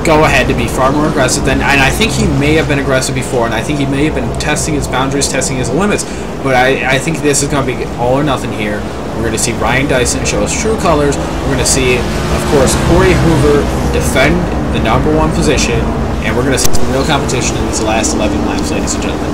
go-ahead to be far more aggressive than, and I think he may have been aggressive before, and I think he may have been testing his boundaries, testing his limits, but I think this is going to be all or nothing here. We're going to see Ryan Dyson show his true colors. We're going to see, of course, Corey Hoover defend the #1 position, and we're going to see some real competition in these last 11 laps, ladies and gentlemen.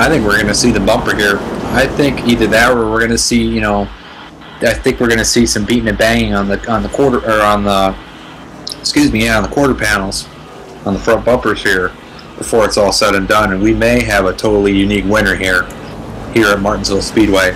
I think we're going to see the bumper here. I think either that, or we're going to see, I think we're going to see some beating and banging on the quarter, or on the quarter panels, on the front bumpers here, before it's all said and done, and we may have a totally unique winner here at Martinsville Speedway.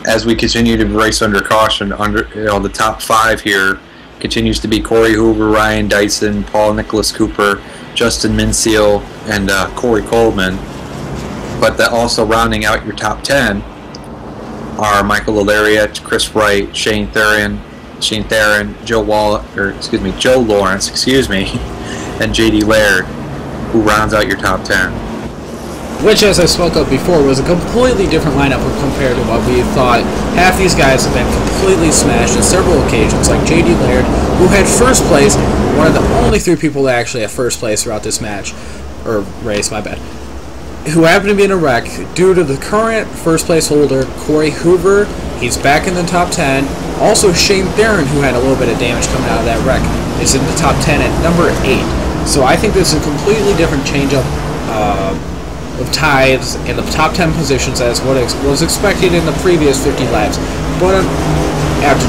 As we continue to race under caution, the top 5 here continues to be Corey Hoover, Ryan Dyson, Paul Nicholas Cooper, Justin Minseal, and Corey Coleman. But also rounding out your top 10 are Michael Lalaria, Chris Wright, Shane Theron, Joe Lawrence, and JD Laird, who rounds out your top 10. which, as I spoke of before, was a completely different lineup compared to what we thought. Half these guys have been completely smashed on several occasions, like J.D. Laird, who had first place, one of the only 3 people that actually had first place throughout this match, or race, my bad, who happened to be in a wreck due to the current first place holder, Corey Hoover. He's back in the top 10. Also, Shane Theron, who had a little bit of damage coming out of that wreck, is in the top 10 at number 8. So I think this is a completely different change-up of ties in the top 10 positions as what was expected in the previous 50 laps. But after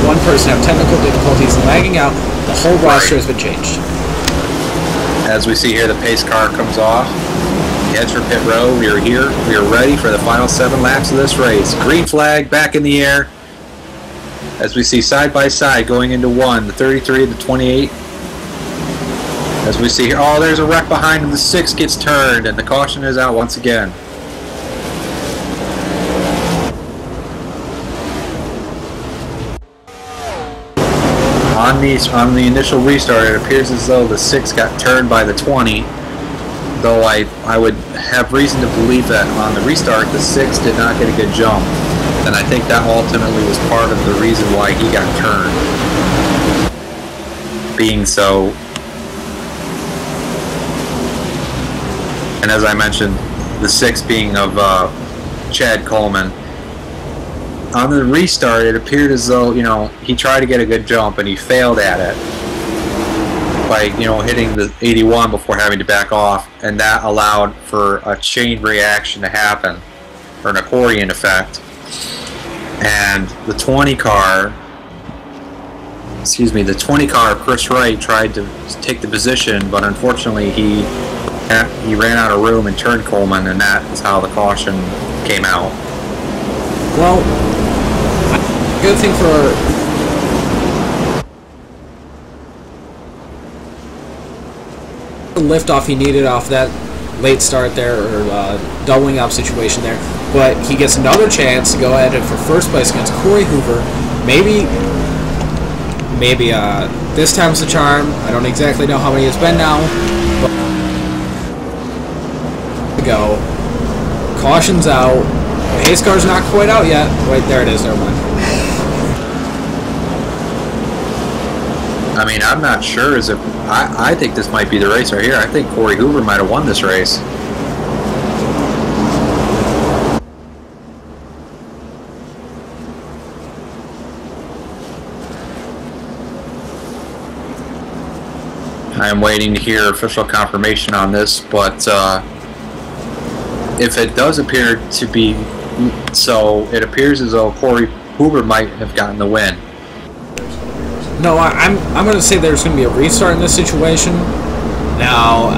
one person have technical difficulties and lagging out, the whole roster has been changed. As we see here, the pace car comes off. Heads for pit row. We are here. We are ready for the final 7 laps of this race. Green flag back in the air. As we see side by side going into 1, the 33 and the 28. As we see here, oh, there's a wreck behind him. The 6 gets turned, and the caution is out once again. On the initial restart, it appears as though the 6 got turned by the 20, though I would have reason to believe that on the restart the 6 did not get a good jump, and I think that ultimately was part of the reason why he got turned. Being so, and as I mentioned, the 6 being of Chad Coleman. On the restart, it appeared as though, he tried to get a good jump and he failed at it by, hitting the 81 before having to back off, and that allowed for a chain reaction to happen, or an accordion effect. And the 20 car, Chris Wright tried to take the position, but unfortunately he ran out of room and turned Coleman, and that is how the caution came out. Well, good thing for the liftoff he needed off that late start there, or doubling up situation there, but he gets another chance to go ahead and for first place against Corey Hoover. Maybe this time's the charm. I don't exactly know how many it's been now, but go. Caution's out. Pace car's not quite out yet. Wait, there it is. Never mind. I mean, I'm not sure as if I think this might be the race right here. I think Corey Hoover might have won this race. I am waiting to hear official confirmation on this, but if it does appear to be so, it appears as though Corey Hoover might have gotten the win. No, I'm going to say there's going to be a restart in this situation. Now,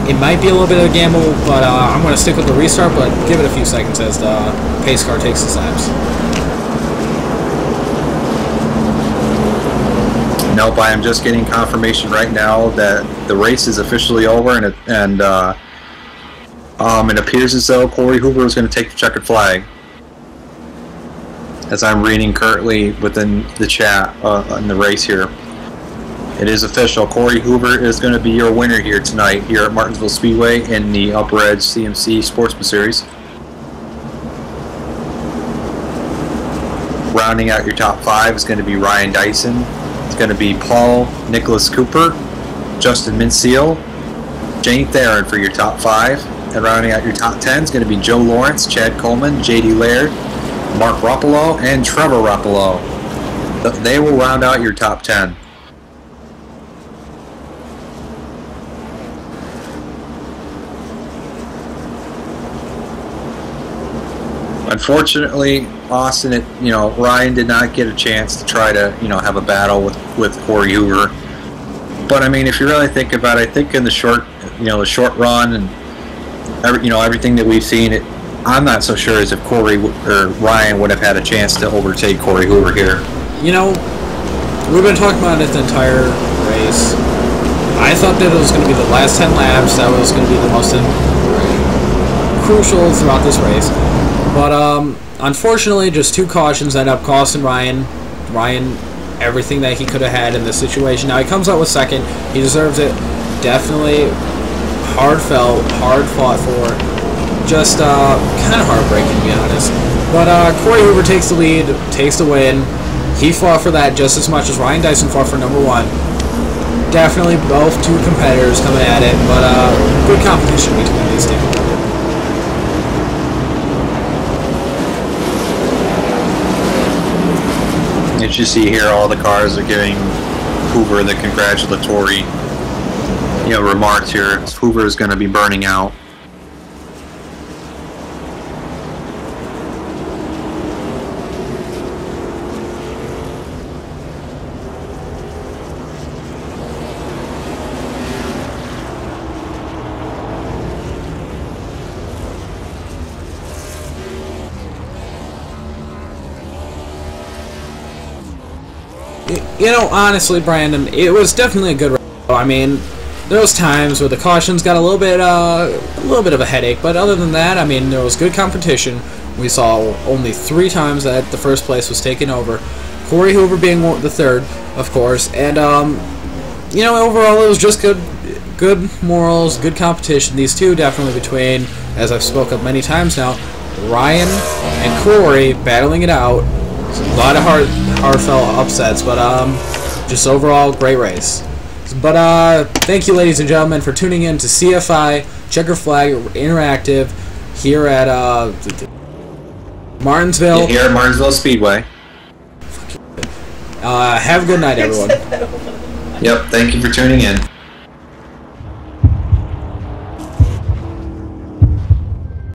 it might be a little bit of a gamble, but I'm going to stick with the restart, but give it a few seconds as the pace car takes the laps. Nope, I am just getting confirmation right now that the race is officially over, and it appears as though Corey Hoover is going to take the checkered flag. As I'm reading currently within the chat in the race here. It is official. Corey Hoover is going to be your winner here tonight here at Martinsville Speedway in the Upper Edge CMC Sportsman Series. Rounding out your top 5 is going to be Ryan Dyson. It's going to be Paul Nicholas Cooper, Justin Minseal, Jane Theron for your top 5. And rounding out your top 10 is going to be Joe Lawrence, Chad Coleman, J.D. Laird, Mark Ruppolo, and Trevor Ruppolo. They will round out your top 10. Unfortunately, Austin, Ryan did not get a chance to try to, have a battle with Corey Hoover. But I mean, if you really think about it, I think in the short run and everything that we've seen, I'm not so sure as if Corey or Ryan would have had a chance to overtake Corey Hoover here. We've been talking about it the entire race. I thought that it was going to be the last 10 laps that was going to be the most crucial throughout this race. But unfortunately, just 2 cautions end up costing Ryan everything that he could have had in this situation. Now, he comes out with second. He deserves it. Definitely Hard-felt, hard-fought for. Just kind of heartbreaking, to be honest. But Corey Hoover takes the lead, takes the win. He fought for that just as much as Ryan Dyson fought for number 1. Definitely both two competitors coming at it, but good competition between these two. As you see here, all the cars are giving Hoover the congratulatory, remarks here. Hoover is going to be burning out. Honestly, Brandon, it was definitely a good race. I mean, there was times where the cautions got a little bit of a headache, but other than that, I mean, there was good competition. We saw only 3 times that the first place was taken over. Corey Hoover being the third, of course, and overall it was just good morals, good competition. These two definitely between, as I've spoken of many times now, Ryan and Corey battling it out. A lot of heartfelt upsets, but just overall great race. But thank you, ladies and gentlemen, for tuning in to CFI Checker Flag Interactive here at Martinsville. Yeah, here at Martinsville Speedway. Have a good night, everyone. Yep, thank you for tuning in.